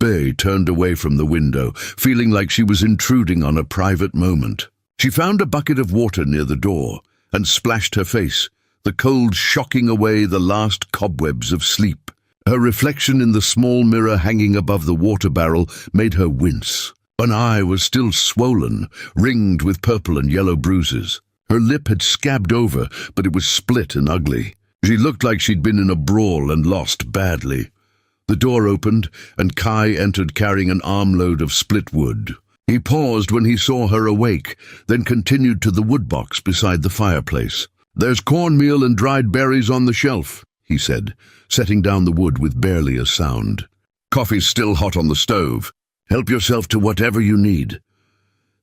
Bay turned away from the window, feeling like she was intruding on a private moment. She found a bucket of water near the door and splashed her face, the cold shocking away the last cobwebs of sleep. Her reflection in the small mirror hanging above the water barrel made her wince. One eye was still swollen, ringed with purple and yellow bruises. Her lip had scabbed over, but it was split and ugly. She looked like she'd been in a brawl and lost badly. The door opened, and Kai entered carrying an armload of split wood. He paused when he saw her awake, then continued to the woodbox beside the fireplace. "There's cornmeal and dried berries on the shelf," he said, setting down the wood with barely a sound. "Coffee's still hot on the stove. Help yourself to whatever you need."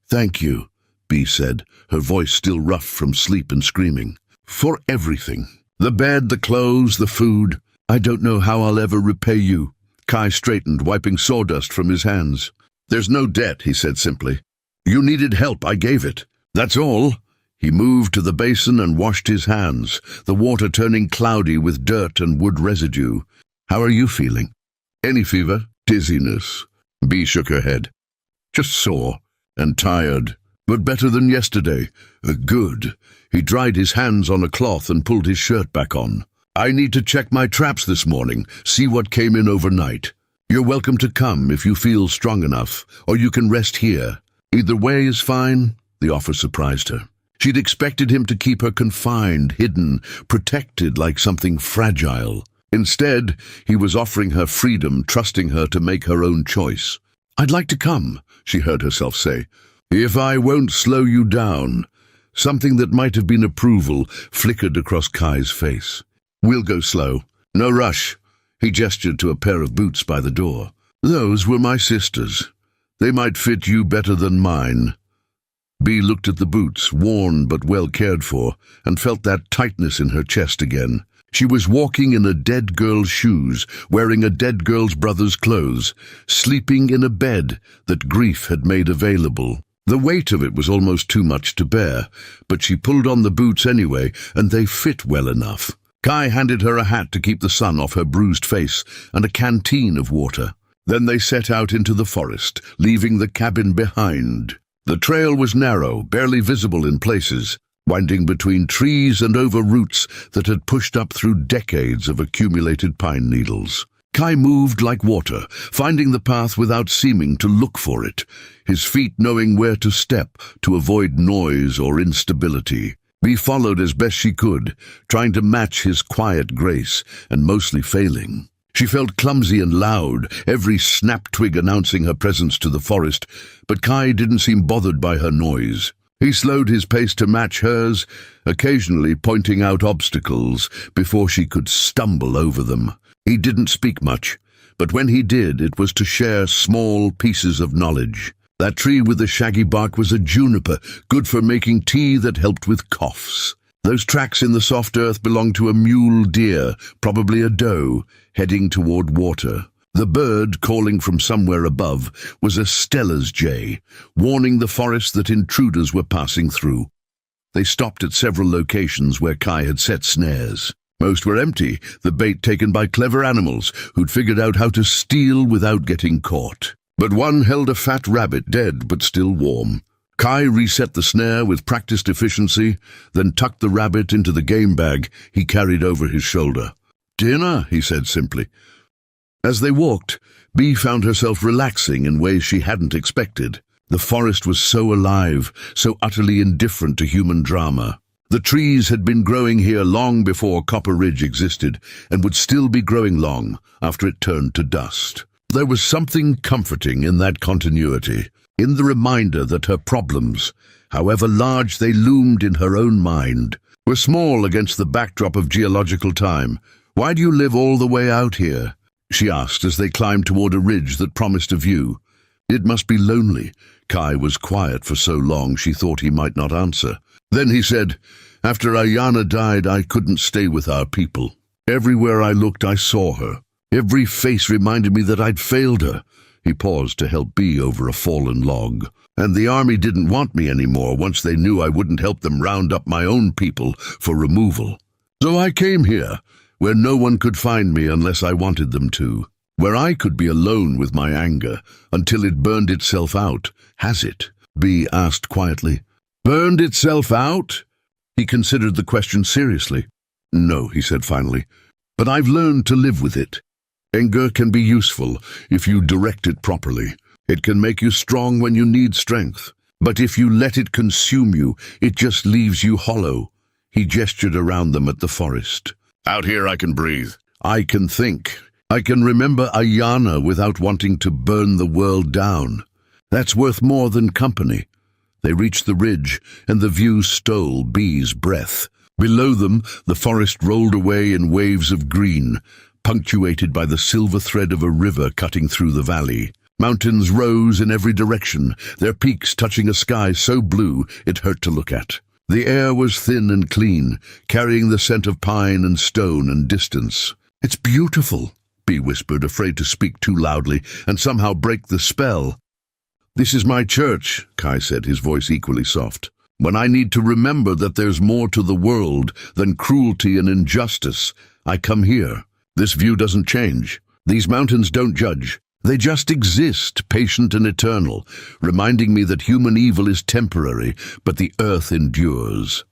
"Thank you," Bee said, her voice still rough from sleep and screaming. "For everything. The bed, the clothes, the food. I don't know how I'll ever repay you." Kai straightened, wiping sawdust from his hands. "There's no debt," he said simply. "You needed help, I gave it. That's all." He moved to the basin and washed his hands, the water turning cloudy with dirt and wood residue. "How are you feeling?" "Any fever?" "Dizziness." Bee shook her head. "Just sore and tired, but better than yesterday." "Good." He dried his hands on a cloth and pulled his shirt back on. "I need to check my traps this morning, see what came in overnight. You're welcome to come if you feel strong enough, or you can rest here. Either way is fine." The offer surprised her. She'd expected him to keep her confined, hidden, protected like something fragile. Instead, he was offering her freedom, trusting her to make her own choice. "I'd like to come," she heard herself say. "If I won't slow you down." Something that might have been approval flickered across Kai's face. "We'll go slow. No rush." He gestured to a pair of boots by the door. "Those were my sister's. They might fit you better than mine." Bee looked at the boots, worn but well cared for, and felt that tightness in her chest again. She was walking in a dead girl's shoes, wearing a dead girl's brother's clothes, sleeping in a bed that grief had made available. The weight of it was almost too much to bear, but she pulled on the boots anyway, and they fit well enough. Kai handed her a hat to keep the sun off her bruised face and a canteen of water. Then they set out into the forest, leaving the cabin behind. The trail was narrow, barely visible in places, winding between trees and over roots that had pushed up through decades of accumulated pine needles. Kai moved like water, finding the path without seeming to look for it, his feet knowing where to step to avoid noise or instability. Bee followed as best she could, trying to match his quiet grace, and mostly failing. She felt clumsy and loud, every snap twig announcing her presence to the forest, but Kai didn't seem bothered by her noise. He slowed his pace to match hers, occasionally pointing out obstacles before she could stumble over them. He didn't speak much, but when he did, it was to share small pieces of knowledge. That tree with the shaggy bark was a juniper, good for making tea that helped with coughs. Those tracks in the soft earth belonged to a mule deer, probably a doe, heading toward water. The bird, calling from somewhere above, was a Stella's jay, warning the forest that intruders were passing through. They stopped at several locations where Kai had set snares. Most were empty, the bait taken by clever animals who'd figured out how to steal without getting caught. But one held a fat rabbit, dead but still warm. Kai reset the snare with practiced efficiency, then tucked the rabbit into the game bag he carried over his shoulder. "Dinner," he said simply. As they walked, Bee found herself relaxing in ways she hadn't expected. The forest was so alive, so utterly indifferent to human drama. The trees had been growing here long before Copper Ridge existed, and would still be growing long after it turned to dust. There was something comforting in that continuity, in the reminder that her problems, however large they loomed in her own mind, were small against the backdrop of geological time. "Why do you live all the way out here?" she asked as they climbed toward a ridge that promised a view. It must be lonely. Kai was quiet for so long she thought he might not answer. Then he said, "After Ayana died, I couldn't stay with our people. Everywhere I looked, I saw her. Every face reminded me that I'd failed her." He paused to help Bee over a fallen log. "And the army didn't want me anymore once they knew I wouldn't help them round up my own people for removal. So I came here, where no one could find me unless I wanted them to, where I could be alone with my anger until it burned itself out." "Has it?" Bee asked quietly. "Burned itself out?" He considered the question seriously. "No," he said finally, "but I've learned to live with it. Anger can be useful if you direct it properly. It can make you strong when you need strength. But if you let it consume you, it just leaves you hollow." He gestured around them at the forest. "Out here I can breathe. I can think. I can remember Ayana without wanting to burn the world down. That's worth more than company." They reached the ridge, and the view stole Bee's breath. Below them, the forest rolled away in waves of green, punctuated by the silver thread of a river cutting through the valley. Mountains rose in every direction, their peaks touching a sky so blue it hurt to look at. The air was thin and clean, carrying the scent of pine and stone and distance. "It's beautiful," Bee whispered, afraid to speak too loudly and somehow break the spell. "This is my church," Kai said, his voice equally soft. "When I need to remember that there's more to the world than cruelty and injustice, I come here. This view doesn't change. These mountains don't judge. They just exist, patient and eternal, reminding me that human evil is temporary, but the earth endures."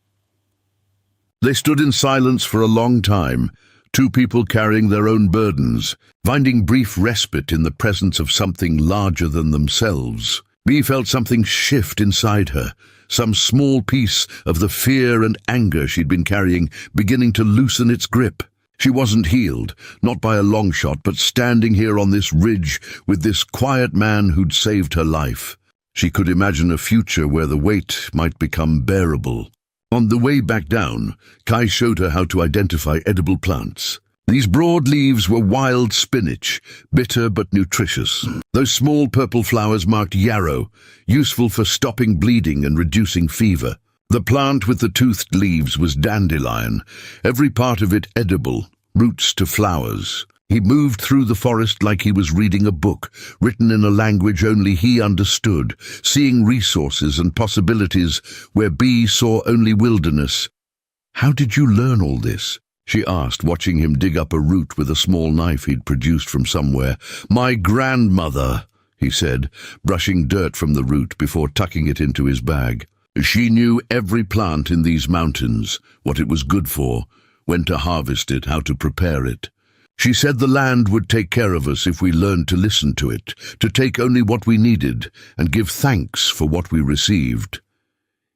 They stood in silence for a long time, two people carrying their own burdens, finding brief respite in the presence of something larger than themselves. Bee felt something shift inside her, some small piece of the fear and anger she'd been carrying beginning to loosen its grip. She wasn't healed, not by a long shot, but standing here on this ridge with this quiet man who'd saved her life. She could imagine a future where the weight might become bearable. On the way back down, Kai showed her how to identify edible plants. These broad leaves were wild spinach, bitter but nutritious. Those small purple flowers marked yarrow, useful for stopping bleeding and reducing fever. The plant with the toothed leaves was dandelion, every part of it edible, roots to flowers. He moved through the forest like he was reading a book, written in a language only he understood, seeing resources and possibilities where Bee saw only wilderness. "How did you learn all this?" she asked, watching him dig up a root with a small knife he'd produced from somewhere. "My grandmother," he said, brushing dirt from the root before tucking it into his bag. "She knew every plant in these mountains, what it was good for, when to harvest it, how to prepare it. She said the land would take care of us if we learned to listen to it, to take only what we needed and give thanks for what we received.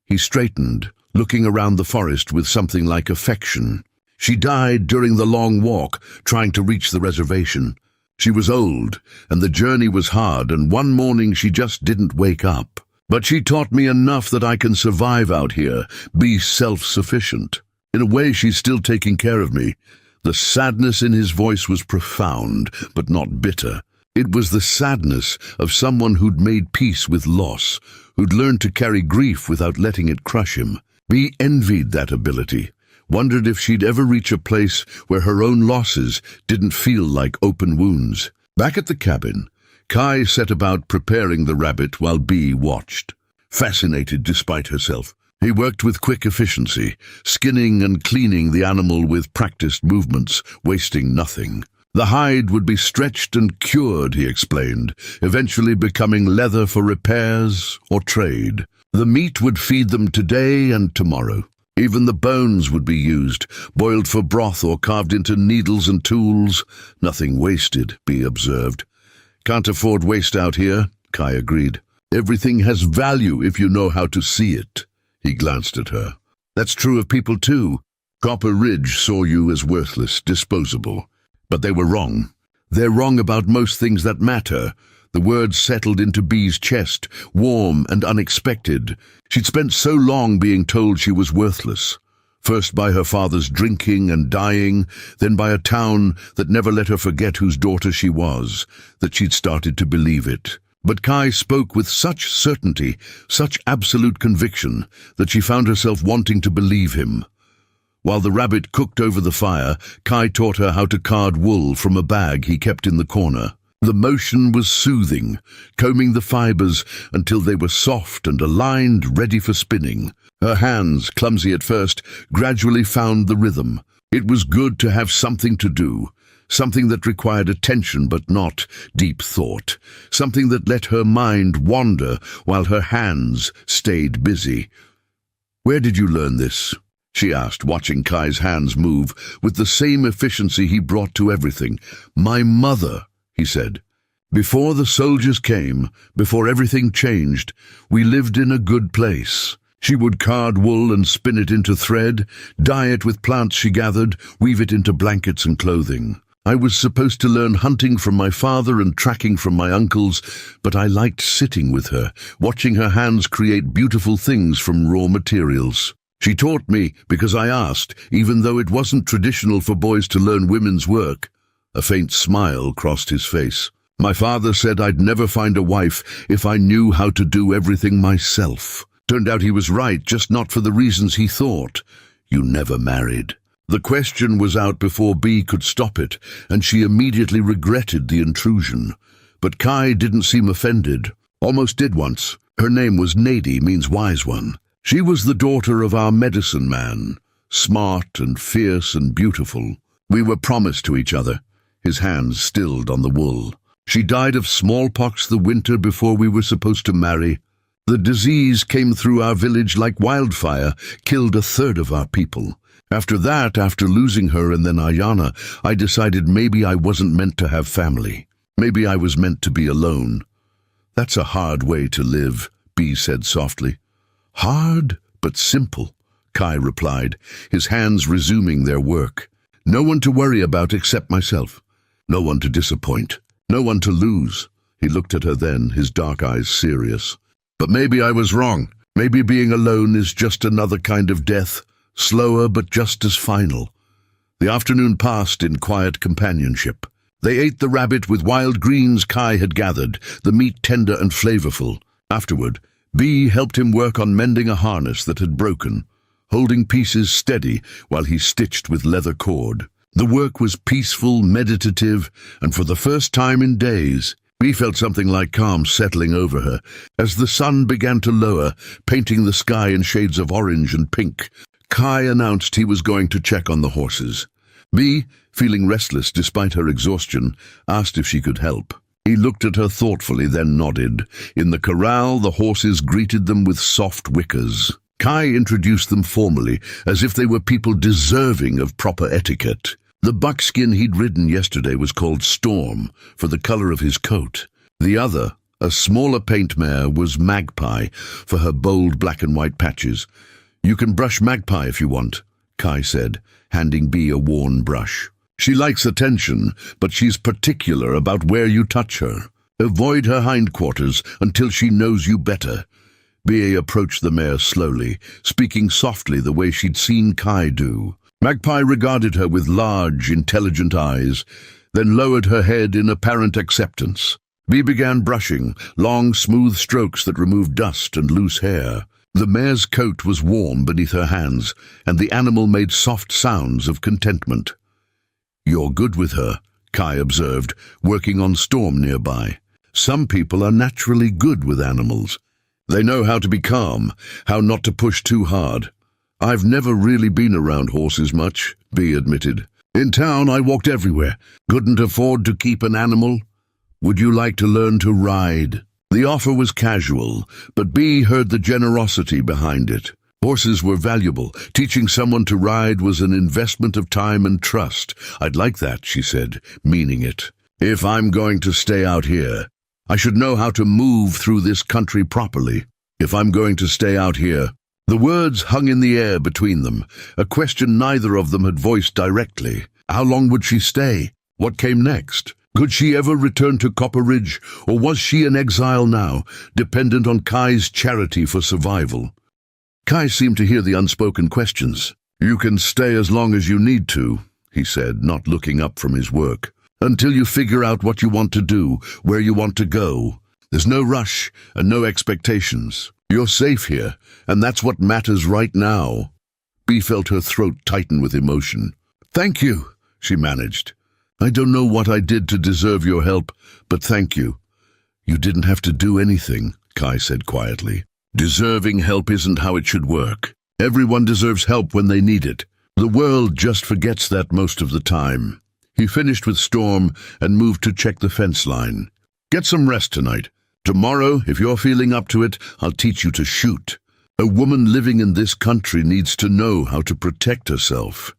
He straightened, looking around the forest with something like affection. She died during the long walk, trying to reach the reservation. She was old, and the journey was hard, and one morning she just didn't wake up. But she taught me enough that I can survive out here, be self-sufficient. In a way, she's still taking care of me. The sadness in his voice was profound, but not bitter. It was the sadness of someone who'd made peace with loss, who'd learned to carry grief without letting it crush him. Bee envied that ability, wondered if she'd ever reach a place where her own losses didn't feel like open wounds. Back at the cabin, Kai set about preparing the rabbit while Bee watched, fascinated despite herself. He worked with quick efficiency, skinning and cleaning the animal with practiced movements, wasting nothing. The hide would be stretched and cured, he explained, eventually becoming leather for repairs or trade. The meat would feed them today and tomorrow. Even the bones would be used, boiled for broth or carved into needles and tools. Nothing wasted, Bee observed. Can't afford waste out here, Kai agreed. Everything has value if you know how to see it. He glanced at her. That's true of people too. Copper Ridge saw you as worthless, disposable. But they were wrong. They're wrong about most things that matter. The words settled into Bee's chest, warm and unexpected. She'd spent so long being told she was worthless. First by her father's drinking and dying, then by a town that never let her forget whose daughter she was, that she'd started to believe it. But Kai spoke with such certainty, such absolute conviction, that she found herself wanting to believe him. While the rabbit cooked over the fire, Kai taught her how to card wool from a bag he kept in the corner. The motion was soothing, combing the fibers until they were soft and aligned, ready for spinning. Her hands, clumsy at first, gradually found the rhythm. It was good to have something to do, something that required attention but not deep thought, something that let her mind wander while her hands stayed busy. "Where did you learn this?" she asked, watching Kai's hands move with the same efficiency he brought to everything. "My mother," he said. "Before the soldiers came, before everything changed, we lived in a good place. She would card wool and spin it into thread, dye it with plants she gathered, weave it into blankets and clothing. I was supposed to learn hunting from my father and tracking from my uncles, but I liked sitting with her, watching her hands create beautiful things from raw materials. She taught me because I asked, even though it wasn't traditional for boys to learn women's work." A faint smile crossed his face. "My father said I'd never find a wife if I knew how to do everything myself. Turned out he was right, just not for the reasons he thought. You never married." The question was out before Bee could stop it, and she immediately regretted the intrusion. But Kai didn't seem offended. Almost did once. Her name was Nady, means wise one. She was the daughter of our medicine man, smart and fierce and beautiful. We were promised to each other. His hands stilled on the wool. She died of smallpox the winter before we were supposed to marry. The disease came through our village like wildfire, killed a third of our people. After that, after losing her and then Ayana, I decided maybe I wasn't meant to have family. Maybe I was meant to be alone. "That's a hard way to live," Bee said softly. "Hard, but simple," Kai replied, his hands resuming their work. "No one to worry about except myself. No one to disappoint. No one to lose." He looked at her then, his dark eyes serious. "But maybe I was wrong. Maybe being alone is just another kind of death, slower but just as final." The afternoon passed in quiet companionship. They ate the rabbit with wild greens Kai had gathered, the meat tender and flavorful. Afterward, Bee helped him work on mending a harness that had broken, holding pieces steady while he stitched with leather cord. The work was peaceful, meditative, and for the first time in days, Bee felt something like calm settling over her. As the sun began to lower, painting the sky in shades of orange and pink, Kai announced he was going to check on the horses. Bee, feeling restless despite her exhaustion, asked if she could help. He looked at her thoughtfully, then nodded. In the corral, the horses greeted them with soft wickers. Kai introduced them formally, as if they were people deserving of proper etiquette. The buckskin he'd ridden yesterday was called Storm, for the color of his coat. The other, a smaller paint mare, was Magpie, for her bold black and white patches. "You can brush Magpie if you want," Kai said, handing Bee a worn brush. "She likes attention, but she's particular about where you touch her. Avoid her hindquarters until she knows you better." Bee approached the mare slowly, speaking softly the way she'd seen Kai do. Magpie regarded her with large, intelligent eyes, then lowered her head in apparent acceptance. Bee began brushing, long, smooth strokes that removed dust and loose hair. The mare's coat was warm beneath her hands, and the animal made soft sounds of contentment. "You're good with her," Kai observed, working on Storm nearby. "Some people are naturally good with animals. They know how to be calm, how not to push too hard." "I've never really been around horses much," Bee admitted. "In town I walked everywhere. Couldn't afford to keep an animal. Would you like to learn to ride?" The offer was casual, but Bee heard the generosity behind it. Horses were valuable. Teaching someone to ride was an investment of time and trust. "I'd like that," she said, meaning it. "If I'm going to stay out here, I should know how to move through this country properly. If I'm going to stay out here." The words hung in the air between them, a question neither of them had voiced directly. How long would she stay? What came next? Could she ever return to Copper Ridge, or was she an exile now, dependent on Kai's charity for survival? Kai seemed to hear the unspoken questions. "You can stay as long as you need to," he said, not looking up from his work. "Until you figure out what you want to do, where you want to go. There's no rush and no expectations. You're safe here, and that's what matters right now." Bee felt her throat tighten with emotion. "Thank you," she managed. "I don't know what I did to deserve your help, but thank you." "You didn't have to do anything," Kai said quietly. "Deserving help isn't how it should work. Everyone deserves help when they need it. The world just forgets that most of the time." He finished with Storm and moved to check the fence line. "Get some rest tonight. Tomorrow, if you're feeling up to it, I'll teach you to shoot. A woman living in this country needs to know how to protect herself."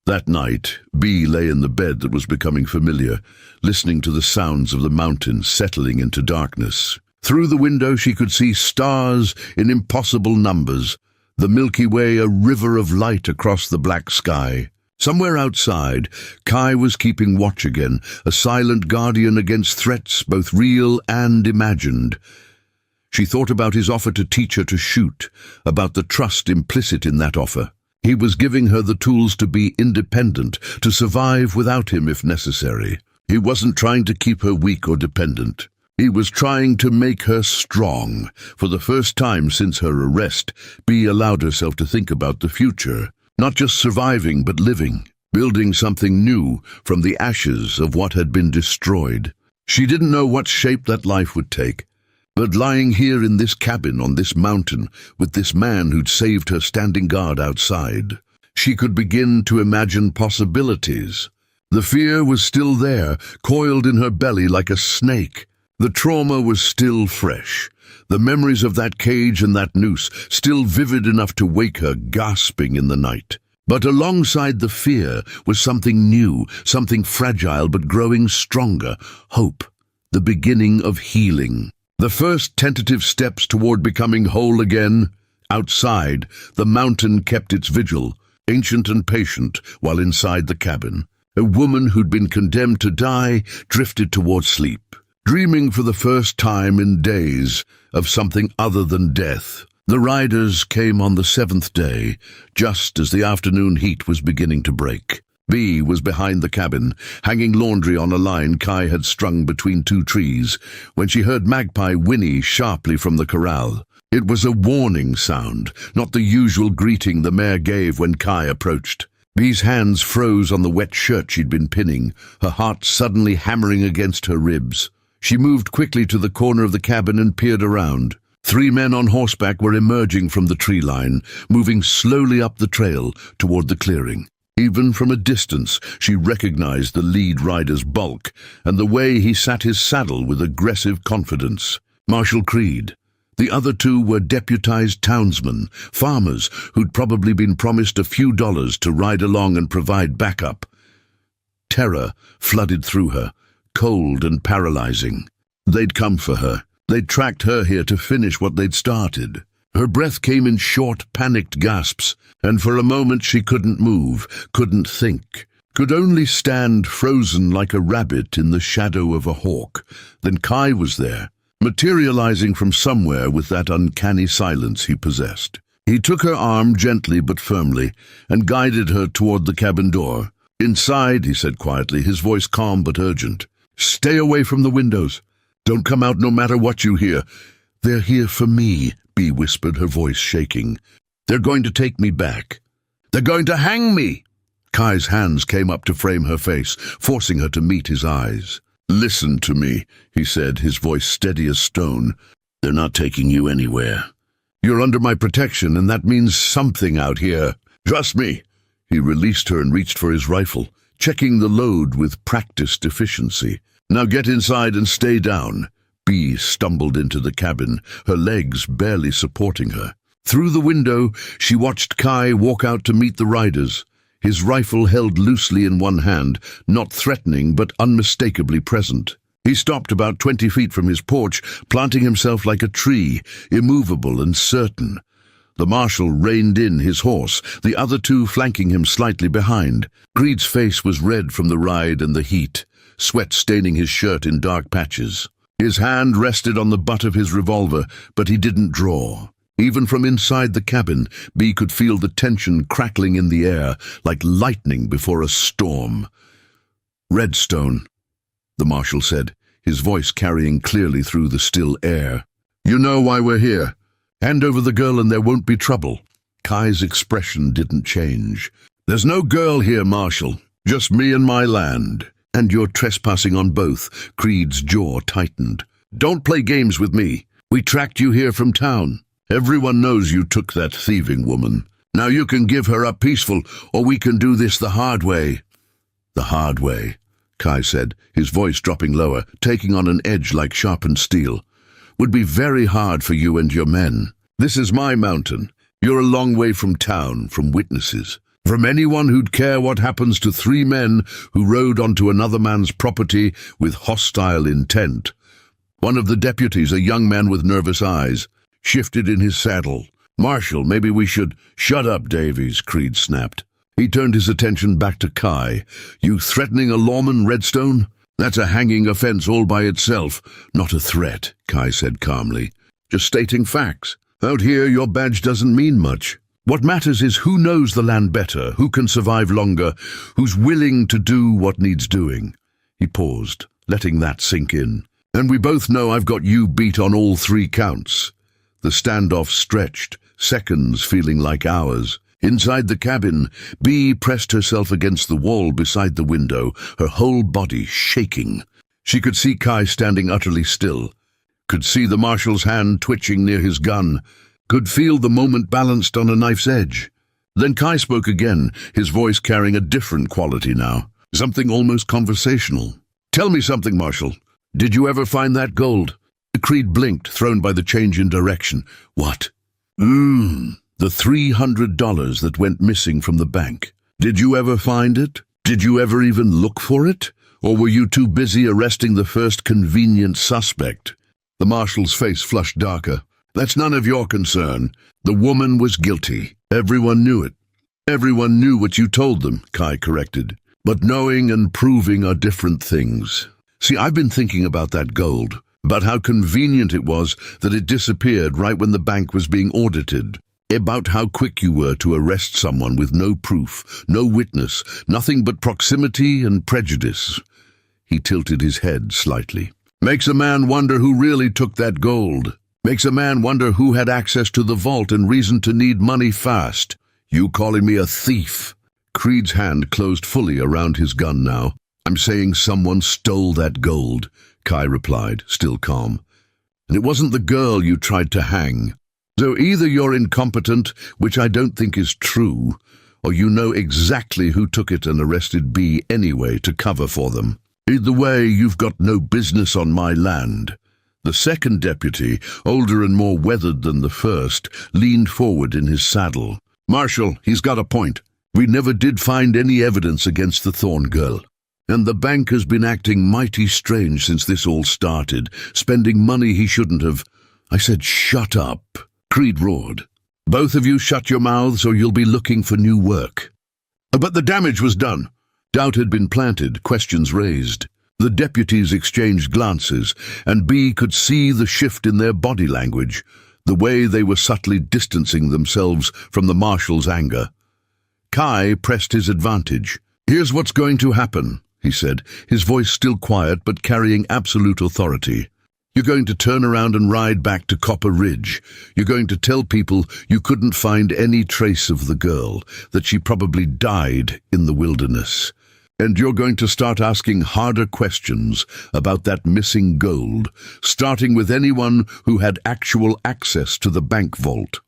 That night, Bee lay in the bed that was becoming familiar, listening to the sounds of the mountains settling into darkness. Through the window she could see stars in impossible numbers, the Milky Way a river of light across the black sky. Somewhere outside, Kai was keeping watch again, a silent guardian against threats both real and imagined. She thought about his offer to teach her to shoot, about the trust implicit in that offer. He was giving her the tools to be independent, to survive without him if necessary. He wasn't trying to keep her weak or dependent. He was trying to make her strong. For the first time since her arrest, Bee allowed herself to think about the future. Not just surviving, but living, building something new from the ashes of what had been destroyed. She didn't know what shape that life would take, but lying here in this cabin on this mountain with this man who'd saved her standing guard outside, she could begin to imagine possibilities. The fear was still there, coiled in her belly like a snake. The trauma was still fresh. The memories of that cage and that noose, still vivid enough to wake her gasping in the night. But alongside the fear was something new, something fragile but growing stronger, hope, the beginning of healing. The first tentative steps toward becoming whole again. Outside, the mountain kept its vigil, ancient and patient, while inside the cabin, a woman who'd been condemned to die drifted toward sleep, dreaming for the first time in days of something other than death. The riders came on the 7th day, just as the afternoon heat was beginning to break. Bee was behind the cabin, hanging laundry on a line Kai had strung between two trees, when she heard Magpie whinny sharply from the corral. It was a warning sound, not the usual greeting the mare gave when Kai approached. Bee's hands froze on the wet shirt she'd been pinning, her heart suddenly hammering against her ribs. She moved quickly to the corner of the cabin and peered around. 3 men on horseback were emerging from the tree line, moving slowly up the trail toward the clearing. Even from a distance, she recognized the lead rider's bulk and the way he sat his saddle with aggressive confidence. Marshal Creed. The other 2 were deputized townsmen, farmers who'd probably been promised a few dollars to ride along and provide backup. Terror flooded through her, cold and paralyzing. They'd come for her. They'd tracked her here to finish what they'd started. Her breath came in short, panicked gasps, and for a moment she couldn't move, couldn't think, could only stand frozen like a rabbit in the shadow of a hawk. Then Kai was there, materializing from somewhere with that uncanny silence he possessed. He took her arm gently but firmly and guided her toward the cabin door. "Inside," he said quietly, his voice calm but urgent. "Stay away from the windows. Don't come out no matter what you hear. They're here for me," Bee whispered, her voice shaking. "They're going to take me back. They're going to hang me." Kai's hands came up to frame her face, forcing her to meet his eyes. "Listen to me," he said, his voice steady as stone. "They're not taking you anywhere. You're under my protection, and that means something out here. Trust me." He released her and reached for his rifle, checking the load with practiced efficiency. "Now get inside and stay down." Bee stumbled into the cabin, her legs barely supporting her. Through the window, she watched Kai walk out to meet the riders, his rifle held loosely in one hand, not threatening but unmistakably present. He stopped about 20 feet from his porch, planting himself like a tree, immovable and certain. The marshal reined in his horse, the other two flanking him slightly behind. Creed's face was red from the ride and the heat, sweat staining his shirt in dark patches. His hand rested on the butt of his revolver, but he didn't draw. Even from inside the cabin, Bee could feel the tension crackling in the air, like lightning before a storm. "Redstone," the marshal said, his voice carrying clearly through the still air. "You know why we're here. Hand over the girl and there won't be trouble." Kai's expression didn't change. "There's no girl here, Marshal. Just me and my land. And you're trespassing on both." Creed's jaw tightened. "Don't play games with me. We tracked you here from town. Everyone knows you took that thieving woman. Now you can give her up peaceful, or we can do this the hard way." "The hard way," Kai said, his voice dropping lower, taking on an edge like sharpened steel. "Would be very hard for you and your men. This is my mountain. You're a long way from town, from witnesses. From anyone who'd care what happens to 3 men who rode onto another man's property with hostile intent." One of the deputies, a young man with nervous eyes, shifted in his saddle. "Marshal, maybe we should—" "Shut up, Davies," Creed snapped. He turned his attention back to Kai. "You threatening a lawman, Redstone? That's a hanging offense all by itself." "Not a threat," Kai said calmly. "Just stating facts. Out here, your badge doesn't mean much. What matters is who knows the land better, who can survive longer, who's willing to do what needs doing." He paused, letting that sink in. "And we both know I've got you beat on all 3 counts." The standoff stretched, seconds feeling like hours. Inside the cabin, Bee pressed herself against the wall beside the window, her whole body shaking. She could see Kai standing utterly still, could see the marshal's hand twitching near his gun, could feel the moment balanced on a knife's edge. Then Kai spoke again, his voice carrying a different quality now, something almost conversational. "Tell me something, Marshal. Did you ever find that gold?" Creed blinked, thrown by the change in direction. "What?" The $300 that went missing from the bank. Did you ever find it? Did you ever even look for it? Or were you too busy arresting the first convenient suspect?" The marshal's face flushed darker. "That's none of your concern. The woman was guilty. Everyone knew it." "Everyone knew what you told them," Kai corrected. "But knowing and proving are different things. See, I've been thinking about that gold, about how convenient it was that it disappeared right when the bank was being audited, about how quick you were to arrest someone with no proof, no witness, nothing but proximity and prejudice." He tilted his head slightly. "Makes a man wonder who really took that gold. Makes a man wonder who had access to the vault and reason to need money fast. You calling me a thief?" Creed's hand closed fully around his gun now. "I'm saying someone stole that gold," Kai replied, still calm. "And it wasn't the girl you tried to hang. So either you're incompetent, which I don't think is true, or you know exactly who took it and arrested Bee anyway to cover for them. Either way, you've got no business on my land." The second deputy, older and more weathered than the first, leaned forward in his saddle. "Marshal, he's got a point. We never did find any evidence against the Thorn girl. And the bank has been acting mighty strange since this all started, spending money he shouldn't have. I said, shut up, Creed roared. Both of you shut your mouths or you'll be looking for new work. But the damage was done. Doubt had been planted, questions raised. The deputies exchanged glances, and B could see the shift in their body language, the way they were subtly distancing themselves from the marshal's anger. Kai pressed his advantage. Here's what's going to happen, he said, his voice still quiet but carrying absolute authority. You're going to turn around and ride back to Copper Ridge. You're going to tell people you couldn't find any trace of the girl, that she probably died in the wilderness. And you're going to start asking harder questions about that missing gold, starting with anyone who had actual access to the bank vault.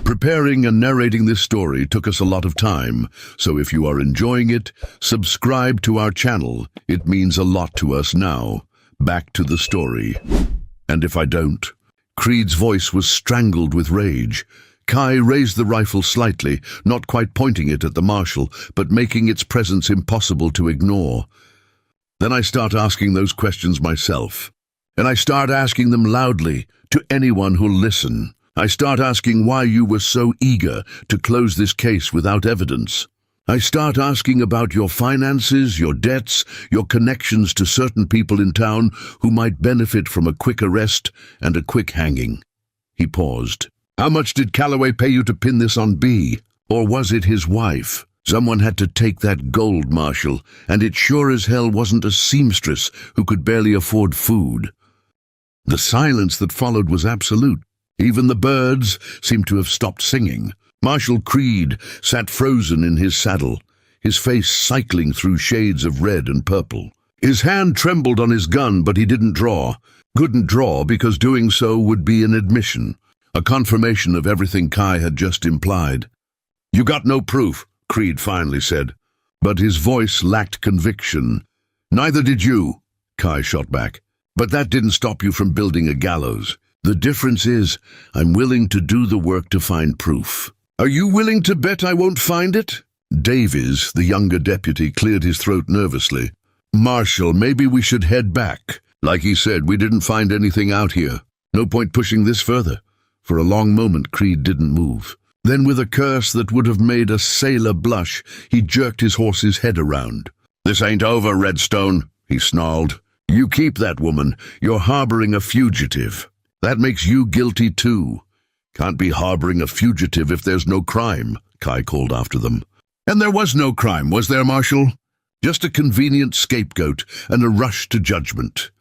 Preparing and narrating this story took us a lot of time, so if you are enjoying it, subscribe to our channel. It means a lot to us now. Back to the story. And if I don't? Creed's voice was strangled with rage. Kai raised the rifle slightly, not quite pointing it at the marshal, but making its presence impossible to ignore. Then I start asking those questions myself. And I start asking them loudly, to anyone who'll listen. I start asking why you were so eager to close this case without evidence. I start asking about your finances, your debts, your connections to certain people in town who might benefit from a quick arrest and a quick hanging. He paused. How much did Calloway pay you to pin this on B? Or was it his wife? Someone had to take that gold, Marshal, and it sure as hell wasn't a seamstress who could barely afford food. The silence that followed was absolute. Even the birds seemed to have stopped singing. Marshal Creed sat frozen in his saddle, his face cycling through shades of red and purple. His hand trembled on his gun, but he didn't draw. Couldn't draw because doing so would be an admission. A confirmation of everything Kai had just implied. You got no proof, Creed finally said. But his voice lacked conviction. Neither did you, Kai shot back. But that didn't stop you from building a gallows. The difference is, I'm willing to do the work to find proof. Are you willing to bet I won't find it? Davies, the younger deputy, cleared his throat nervously. Marshal, maybe we should head back. Like he said, we didn't find anything out here. No point pushing this further. For a long moment, Creed didn't move. Then, with a curse that would have made a sailor blush, he jerked his horse's head around. This ain't over, Redstone, he snarled. You keep that woman. You're harboring a fugitive. That makes you guilty too. Can't be harboring a fugitive if there's no crime, Kai called after them. And there was no crime, was there, Marshal? Just a convenient scapegoat and a rush to judgment.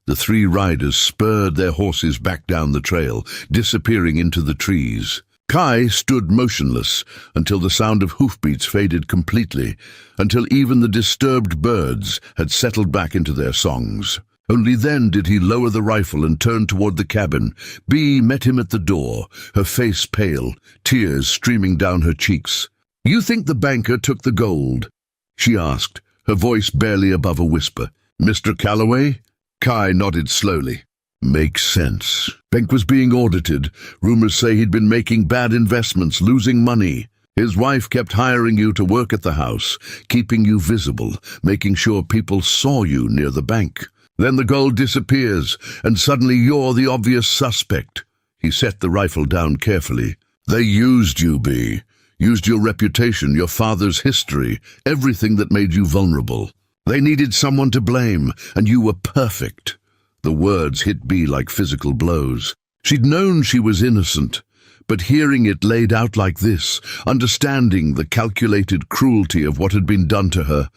The three riders spurred their horses back down the trail, disappearing into the trees. Kai stood motionless until the sound of hoofbeats faded completely, until even the disturbed birds had settled back into their songs. Only then did he lower the rifle and turn toward the cabin. Bee met him at the door, her face pale, tears streaming down her cheeks. You think the banker took the gold? She asked, her voice barely above a whisper. Mr. Calloway? Kai nodded slowly. Makes sense. Bank was being audited. Rumors say he'd been making bad investments, losing money. His wife kept hiring you to work at the house, keeping you visible, making sure people saw you near the bank. Then the gold disappears, and suddenly you're the obvious suspect. He set the rifle down carefully. They used you, B. Used your reputation, your father's history, everything that made you vulnerable. They needed someone to blame, and you were perfect. The words hit B like physical blows. She'd known she was innocent, but hearing it laid out like this, understanding the calculated cruelty of what had been done to her,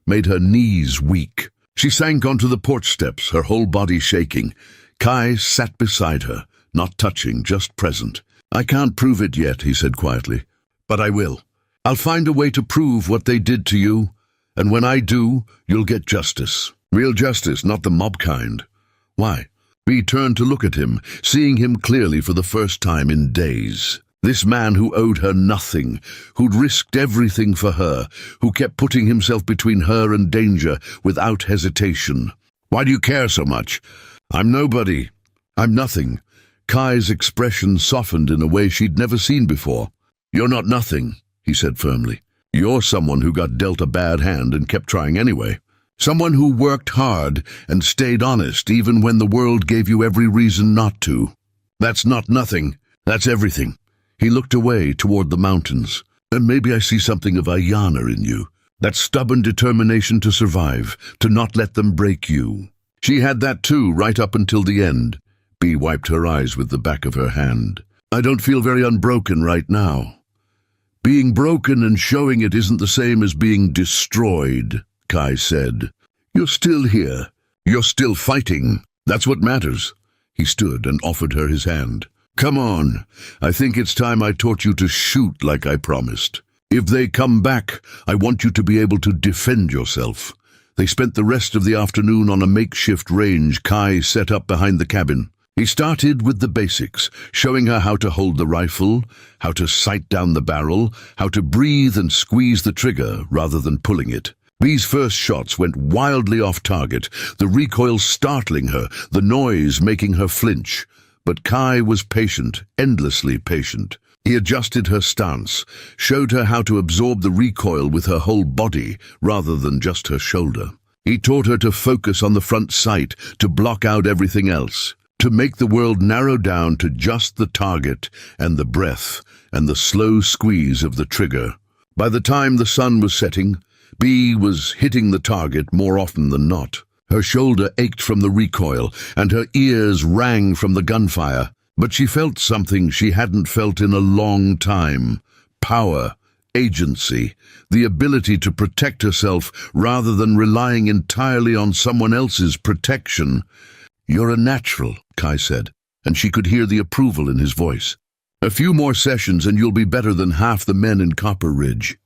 made her knees weak. She sank onto the porch steps, her whole body shaking. Kai sat beside her, not touching, just present. I can't prove it yet, he said quietly, but I will. I'll find a way to prove what they did to you. And when I do, you'll get justice. Real justice, not the mob kind. Why? We turned to look at him, seeing him clearly for the first time in days. This man who owed her nothing, who'd risked everything for her, who kept putting himself between her and danger without hesitation. Why do you care so much? I'm nobody. I'm nothing. Kai's expression softened in a way she'd never seen before. You're not nothing, he said firmly. You're someone who got dealt a bad hand and kept trying anyway. Someone who worked hard and stayed honest even when the world gave you every reason not to. That's not nothing. That's everything. He looked away toward the mountains. And maybe I see something of Ayana in you. That stubborn determination to survive, to not let them break you. She had that too, right up until the end. Bee wiped her eyes with the back of her hand. I don't feel very unbroken right now. Being broken and showing it isn't the same as being destroyed, Kai said. You're still here. You're still fighting. That's what matters. He stood and offered her his hand. Come on. I think it's time I taught you to shoot like I promised. If they come back, I want you to be able to defend yourself. They spent the rest of the afternoon on a makeshift range Kai set up behind the cabin. He started with the basics, showing her how to hold the rifle, how to sight down the barrel, how to breathe and squeeze the trigger rather than pulling it. Bee's first shots went wildly off target, the recoil startling her, the noise making her flinch. But Kai was patient, endlessly patient. He adjusted her stance, showed her how to absorb the recoil with her whole body rather than just her shoulder. He taught her to focus on the front sight, to block out everything else, to make the world narrow down to just the target and the breath and the slow squeeze of the trigger. By the time the sun was setting, Bee was hitting the target more often than not. Her shoulder ached from the recoil, and her ears rang from the gunfire. But she felt something she hadn't felt in a long time. Power, agency, the ability to protect herself rather than relying entirely on someone else's protection. You're a natural, Kai said, and she could hear the approval in his voice. A few more sessions and you'll be better than half the men in Copper Ridge.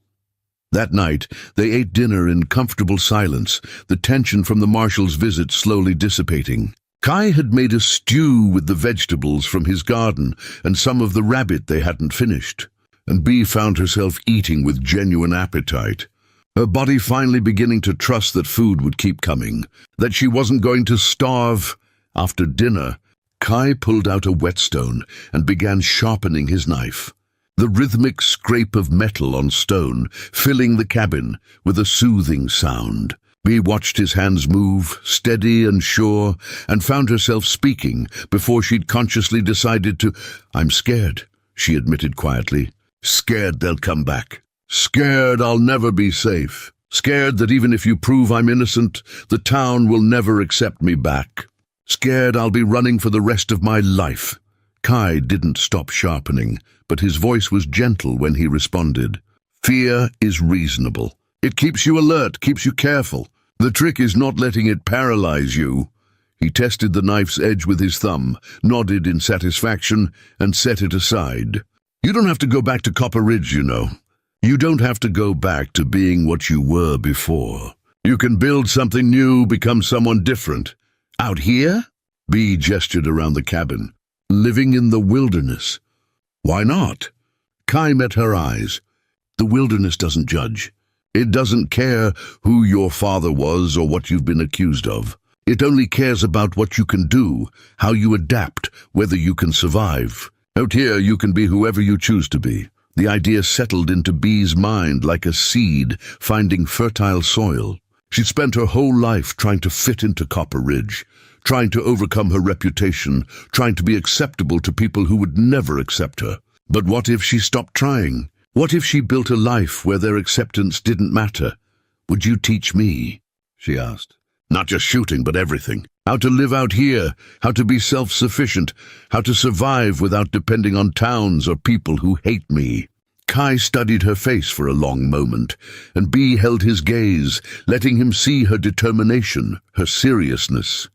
That night, they ate dinner in comfortable silence, the tension from the marshal's visit slowly dissipating. Kai had made a stew with the vegetables from his garden and some of the rabbit they hadn't finished, and Bee found herself eating with genuine appetite. Her body finally beginning to trust that food would keep coming, that she wasn't going to starve. After dinner, Kai pulled out a whetstone and began sharpening his knife. The rhythmic scrape of metal on stone, filling the cabin with a soothing sound. Bee watched his hands move, steady and sure, and found herself speaking before she'd consciously decided to. I'm scared, she admitted quietly. Scared they'll come back. Scared I'll never be safe. Scared that even if you prove I'm innocent, the town will never accept me back. Scared I'll be running for the rest of my life. Kai didn't stop sharpening, but his voice was gentle when he responded. Fear is reasonable. It keeps you alert, keeps you careful. The trick is not letting it paralyze you. He tested the knife's edge with his thumb, nodded in satisfaction, and set it aside. You don't have to go back to Copper Ridge, you know. You don't have to go back to being what you were before. You can build something new, become someone different. Out here? Bee gestured around the cabin. Living in the wilderness. Why not? Kai met her eyes. The wilderness doesn't judge. It doesn't care who your father was or what you've been accused of. It only cares about what you can do, how you adapt, whether you can survive. Out here you can be whoever you choose to be. The idea settled into Bee's mind like a seed finding fertile soil. She'd spent her whole life trying to fit into Copper Ridge, trying to overcome her reputation, trying to be acceptable to people who would never accept her. But what if she stopped trying? What if she built a life where their acceptance didn't matter? Would you teach me? She asked. Not just shooting, but everything. How to live out here, how to be self-sufficient, how to survive without depending on towns or people who hate me. Kai studied her face for a long moment, and Bee held his gaze, letting him see her determination, her seriousness.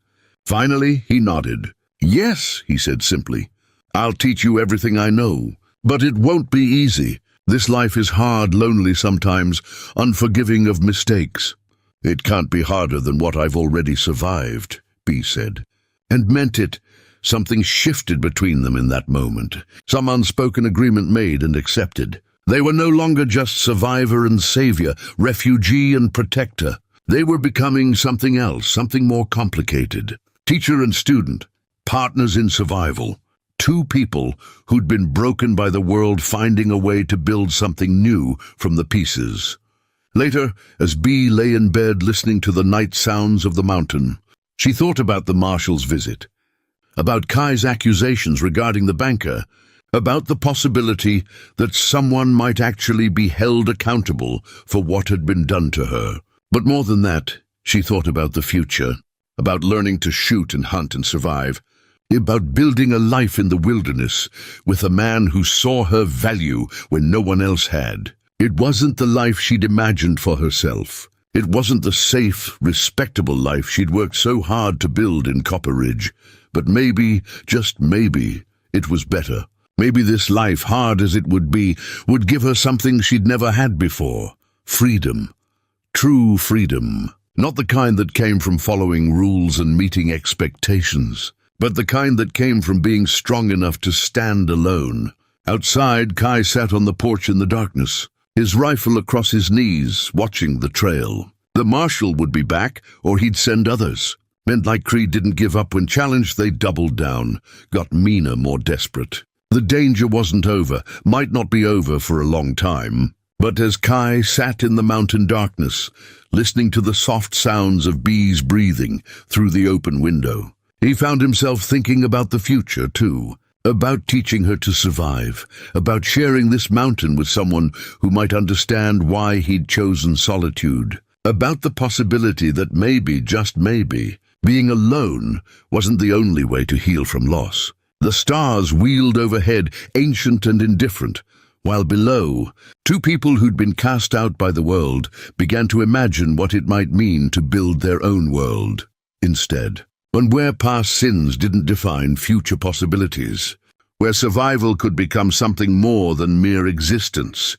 Finally, he nodded. Yes, he said simply. I'll teach you everything I know, but it won't be easy. This life is hard, lonely sometimes, unforgiving of mistakes. It can't be harder than what I've already survived, Bee said. And meant it. Something shifted between them in that moment. Some unspoken agreement made and accepted. They were no longer just survivor and savior, refugee and protector. They were becoming something else, something more complicated. Teacher and student, partners in survival. Two people who'd been broken by the world finding a way to build something new from the pieces. Later, as Bee lay in bed listening to the night sounds of the mountain, she thought about the marshal's visit, about Kai's accusations regarding the banker, about the possibility that someone might actually be held accountable for what had been done to her. But more than that, she thought about the future, about learning to shoot and hunt and survive, about building a life in the wilderness with a man who saw her value when no one else had. It wasn't the life she'd imagined for herself. It wasn't the safe, respectable life she'd worked so hard to build in Copper Ridge. But maybe, just maybe, it was better. Maybe this life, hard as it would be, would give her something she'd never had before. Freedom. True freedom. Not the kind that came from following rules and meeting expectations, but the kind that came from being strong enough to stand alone. Outside, Kai sat on the porch in the darkness, his rifle across his knees, watching the trail. The marshal would be back, or he'd send others. Men like Creed didn't give up when challenged. They doubled down, got meaner, more desperate. The danger wasn't over, might not be over for a long time. But as Kai sat in the mountain darkness, listening to the soft sounds of bees breathing through the open window, he found himself thinking about the future too, about teaching her to survive, about sharing this mountain with someone who might understand why he'd chosen solitude, about the possibility that maybe, just maybe, being alone wasn't the only way to heal from loss. The stars wheeled overhead, ancient and indifferent, while below, two people who'd been cast out by the world began to imagine what it might mean to build their own world instead. And where past sins didn't define future possibilities, where survival could become something more than mere existence.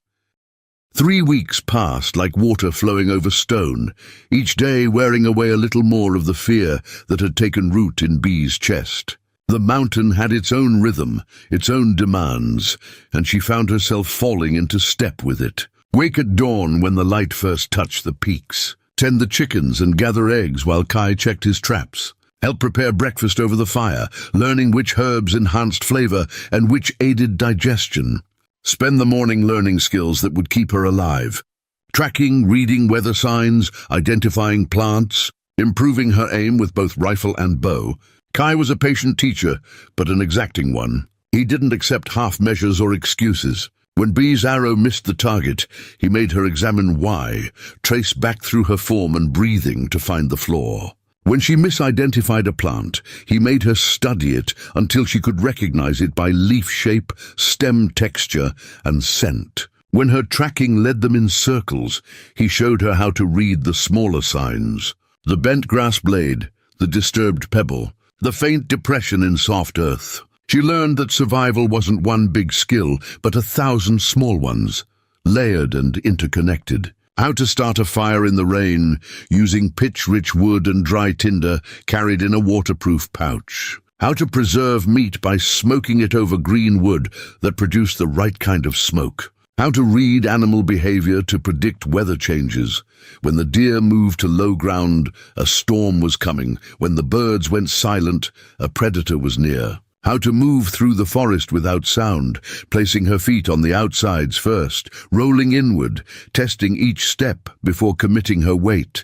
3 weeks passed like water flowing over stone, each day wearing away a little more of the fear that had taken root in Bee's chest. The mountain had its own rhythm, its own demands, and she found herself falling into step with it. Wake at dawn when the light first touched the peaks. Tend the chickens and gather eggs while Kai checked his traps. Help prepare breakfast over the fire, learning which herbs enhanced flavor and which aided digestion. Spend the morning learning skills that would keep her alive. Tracking, reading weather signs, identifying plants, improving her aim with both rifle and bow. Kai was a patient teacher, but an exacting one. He didn't accept half measures or excuses. When Bee's arrow missed the target, he made her examine why, trace back through her form and breathing to find the flaw. When she misidentified a plant, he made her study it until she could recognize it by leaf shape, stem texture, and scent. When her tracking led them in circles, he showed her how to read the smaller signs. The bent grass blade, the disturbed pebble, the faint depression in soft earth. She learned that survival wasn't one big skill, but 1,000 small ones, layered and interconnected. How to start a fire in the rain, using pitch-rich wood and dry tinder carried in a waterproof pouch. How to preserve meat by smoking it over green wood that produced the right kind of smoke. How to read animal behavior to predict weather changes. When the deer moved to low ground, a storm was coming. When the birds went silent, a predator was near. How to move through the forest without sound, placing her feet on the outsides first, rolling inward, testing each step before committing her weight.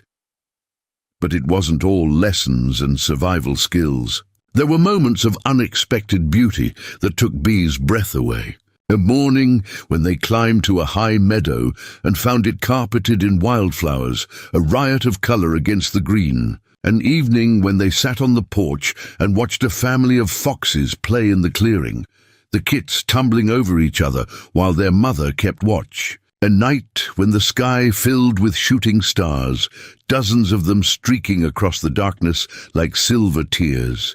But it wasn't all lessons and survival skills. There were moments of unexpected beauty that took Bee's breath away. A morning when they climbed to a high meadow and found it carpeted in wildflowers, a riot of color against the green. An evening when they sat on the porch and watched a family of foxes play in the clearing, the kits tumbling over each other while their mother kept watch. A night when the sky filled with shooting stars, dozens of them streaking across the darkness like silver tears.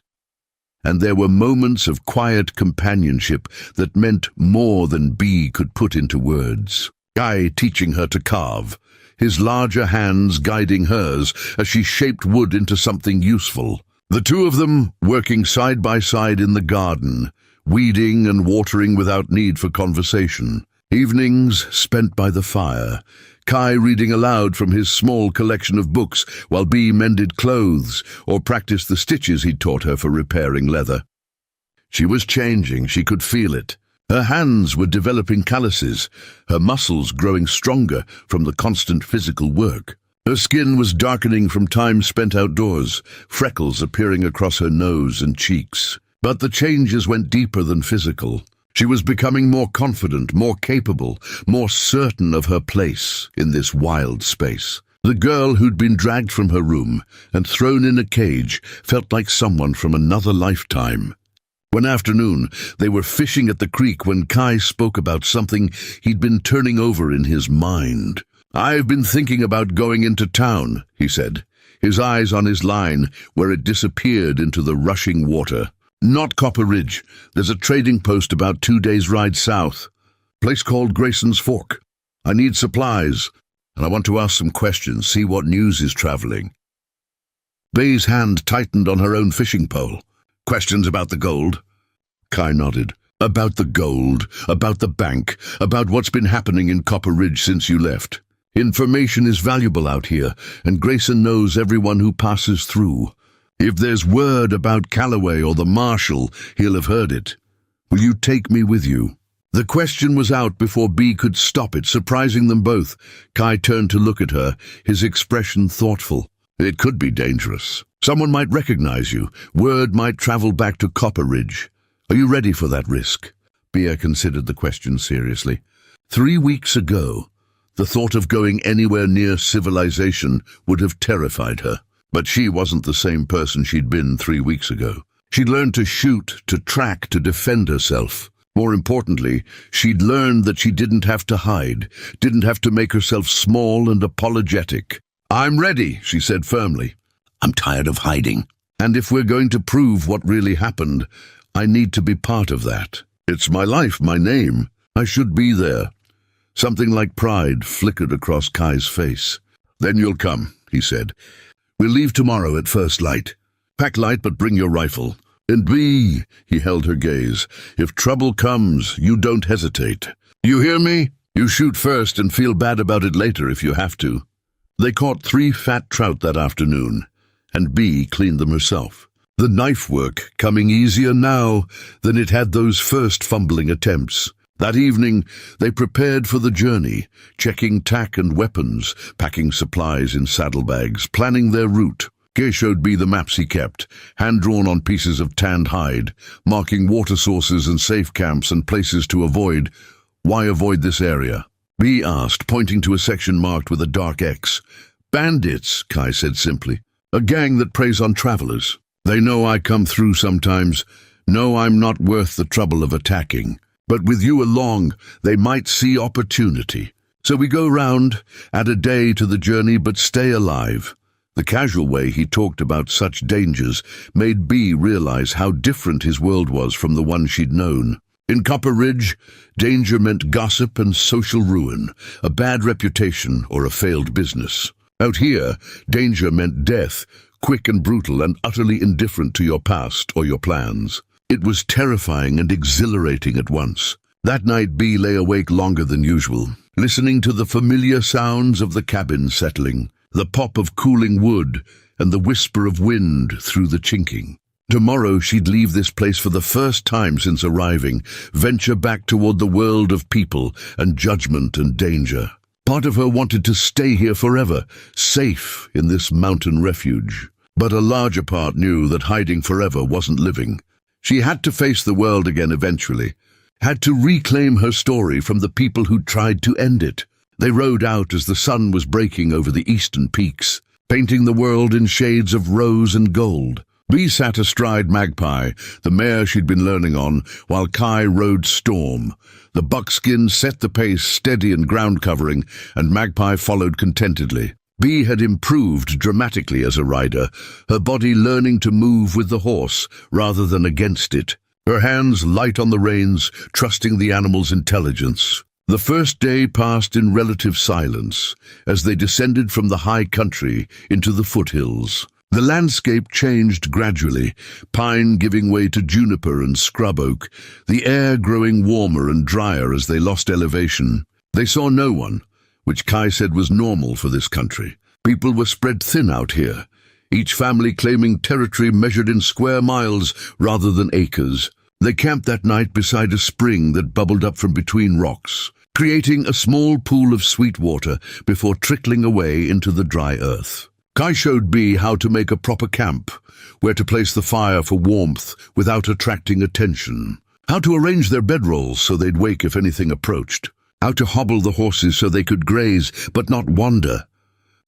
And there were moments of quiet companionship that meant more than Bee could put into words. Guy teaching her to carve, his larger hands guiding hers as she shaped wood into something useful. The two of them working side by side in the garden, weeding and watering without need for conversation. Evenings spent by the fire, Kai reading aloud from his small collection of books while Bee mended clothes or practiced the stitches he'd taught her for repairing leather. She was changing, she could feel it. Her hands were developing calluses, her muscles growing stronger from the constant physical work. Her skin was darkening from time spent outdoors, freckles appearing across her nose and cheeks. But the changes went deeper than physical. She was becoming more confident, more capable, more certain of her place in this wild space. The girl who'd been dragged from her room and thrown in a cage felt like someone from another lifetime. One afternoon, they were fishing at the creek when Kai spoke about something he'd been turning over in his mind. "I've been thinking about going into town," he said, his eyes on his line where it disappeared into the rushing water. "Not Copper Ridge. There's a trading post about 2 days' ride south. Place called Grayson's Fork. I need supplies, and I want to ask some questions, see what news is traveling." Bay's hand tightened on her own fishing pole. "Questions about the gold?" Kai nodded. "About the gold, about the bank, about what's been happening in Copper Ridge since you left. Information is valuable out here, and Grayson knows everyone who passes through. If there's word about Calloway or the Marshal, he'll have heard it. Will you take me with you?" The question was out before Bee could stop it, surprising them both. Kai turned to look at her, his expression thoughtful. "It could be dangerous. Someone might recognize you. Word might travel back to Copper Ridge. Are you ready for that risk?" Bea considered the question seriously. 3 weeks ago, the thought of going anywhere near civilization would have terrified her. But she wasn't the same person she'd been 3 weeks ago. She'd learned to shoot, to track, to defend herself. More importantly, she'd learned that she didn't have to hide, didn't have to make herself small and apologetic. "I'm ready," she said firmly. "I'm tired of hiding. And if we're going to prove what really happened, I need to be part of that. It's my life, my name. I should be there." Something like pride flickered across Kai's face. "Then you'll come," he said. "We'll leave tomorrow at first light. Pack light, but bring your rifle. And Bee," he held her gaze, "if trouble comes, you don't hesitate. You hear me? You shoot first and feel bad about it later if you have to." They caught 3 fat trout that afternoon, and Bee cleaned them herself. The knife work coming easier now than it had those first fumbling attempts. That evening, they prepared for the journey, checking tack and weapons, packing supplies in saddlebags, planning their route. Kay showed Bee the maps he kept, hand-drawn on pieces of tanned hide, marking water sources and safe camps and places to avoid. "Why avoid this area?" Bee asked, pointing to a section marked with a dark X. "Bandits," Kai said simply. "A gang that preys on travelers. They know I come through sometimes, know I'm not worth the trouble of attacking. But with you along, they might see opportunity. So we go round, add a day to the journey, but stay alive." The casual way he talked about such dangers made Bee realize how different his world was from the one she'd known. In Copper Ridge, danger meant gossip and social ruin, a bad reputation or a failed business. Out here, danger meant death, quick and brutal and utterly indifferent to your past or your plans. It was terrifying and exhilarating at once. That night Bee lay awake longer than usual, listening to the familiar sounds of the cabin settling, the pop of cooling wood and the whisper of wind through the chinking. Tomorrow she'd leave this place for the first time since arriving, venture back toward the world of people and judgment and danger. Part of her wanted to stay here forever, safe in this mountain refuge. But a larger part knew that hiding forever wasn't living. She had to face the world again eventually, had to reclaim her story from the people who'd tried to end it. They rode out as the sun was breaking over the eastern peaks, painting the world in shades of rose and gold. Bee sat astride Magpie, the mare she'd been learning on, while Kai rode Storm. The buckskin set the pace, steady and ground-covering, and Magpie followed contentedly. Bee had improved dramatically as a rider, her body learning to move with the horse rather than against it, her hands light on the reins, trusting the animal's intelligence. The first day passed in relative silence as they descended from the high country into the foothills. The landscape changed gradually, pine giving way to juniper and scrub oak, the air growing warmer and drier as they lost elevation. They saw no one, which Kai said was normal for this country. People were spread thin out here, each family claiming territory measured in square miles rather than acres. They camped that night beside a spring that bubbled up from between rocks, creating a small pool of sweet water before trickling away into the dry earth. Kai showed Bee how to make a proper camp, where to place the fire for warmth without attracting attention, how to arrange their bedrolls so they'd wake if anything approached, how to hobble the horses so they could graze but not wander.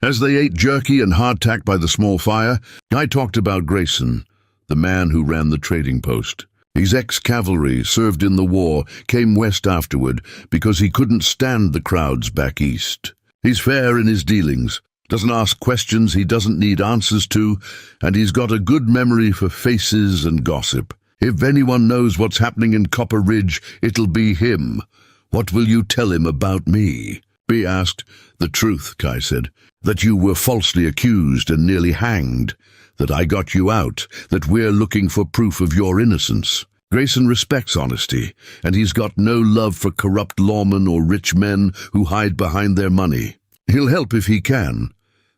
As they ate jerky and hardtack by the small fire, I talked about Grayson, the man who ran the trading post. His ex-cavalry, served in the war, came west afterward because he couldn't stand the crowds back east. He's fair in his dealings, doesn't ask questions he doesn't need answers to, and he's got a good memory for faces and gossip. If anyone knows what's happening in Copper Ridge, it'll be him. What will you tell him about me? Bee asked. The truth, Kai said, that you were falsely accused and nearly hanged, that I got you out, that we're looking for proof of your innocence. Grayson respects honesty, and he's got no love for corrupt lawmen or rich men who hide behind their money. He'll help if he can.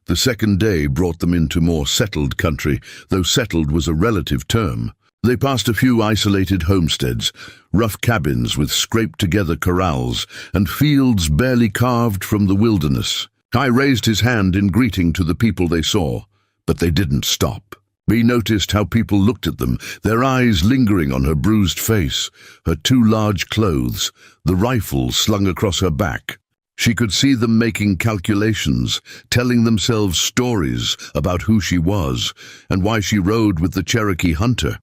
The second day brought them into more settled country, though settled was a relative term. They passed a few isolated homesteads, rough cabins with scraped-together corrals, and fields barely carved from the wilderness. Kai raised his hand in greeting to the people they saw, but they didn't stop. Bee noticed how people looked at them, their eyes lingering on her bruised face, her too large clothes, the rifle slung across her back. She could see them making calculations, telling themselves stories about who she was and why she rode with the Cherokee hunter.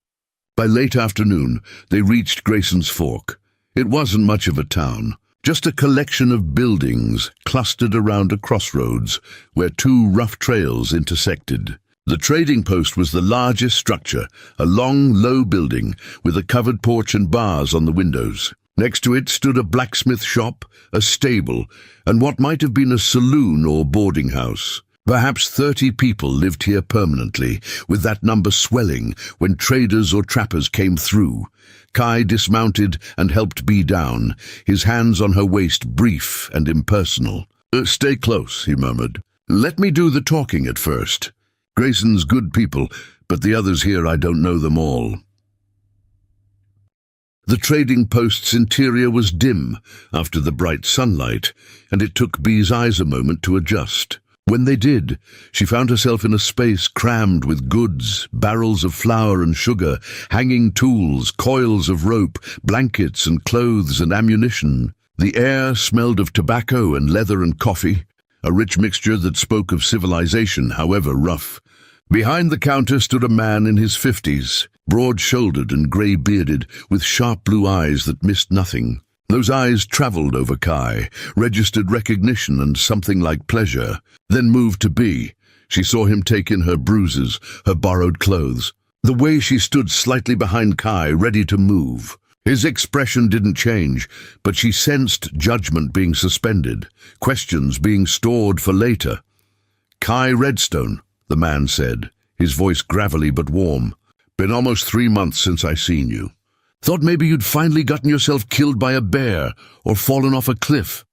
By late afternoon, they reached Grayson's Fork. It wasn't much of a town, just a collection of buildings clustered around a crossroads where two rough trails intersected. The trading post was the largest structure, a long, low building with a covered porch and bars on the windows. Next to it stood a blacksmith shop, a stable, and what might have been a saloon or boarding house. Perhaps 30 people lived here permanently, with that number swelling when traders or trappers came through. Kai dismounted and helped Bee down, his hands on her waist brief and impersonal. Stay close, he murmured. Let me do the talking at first. Grayson's good people, but the others here, I don't know them all. The trading post's interior was dim after the bright sunlight, and it took Bee's eyes a moment to adjust. When they did, she found herself in a space crammed with goods, barrels of flour and sugar, hanging tools, coils of rope, blankets and clothes and ammunition. The air smelled of tobacco and leather and coffee, a rich mixture that spoke of civilization, however rough. Behind the counter stood a man in his 50s, broad-shouldered and grey-bearded, with sharp blue eyes that missed nothing. Those eyes traveled over Kai, registered recognition and something like pleasure, then moved to Bee. She saw him take in her bruises, her borrowed clothes. The way she stood slightly behind Kai, ready to move. His expression didn't change, but she sensed judgment being suspended, questions being stored for later. Kai Redstone, the man said, his voice gravelly but warm. Been almost 3 months since I seen you. Thought maybe you'd finally gotten yourself killed by a bear or fallen off a cliff.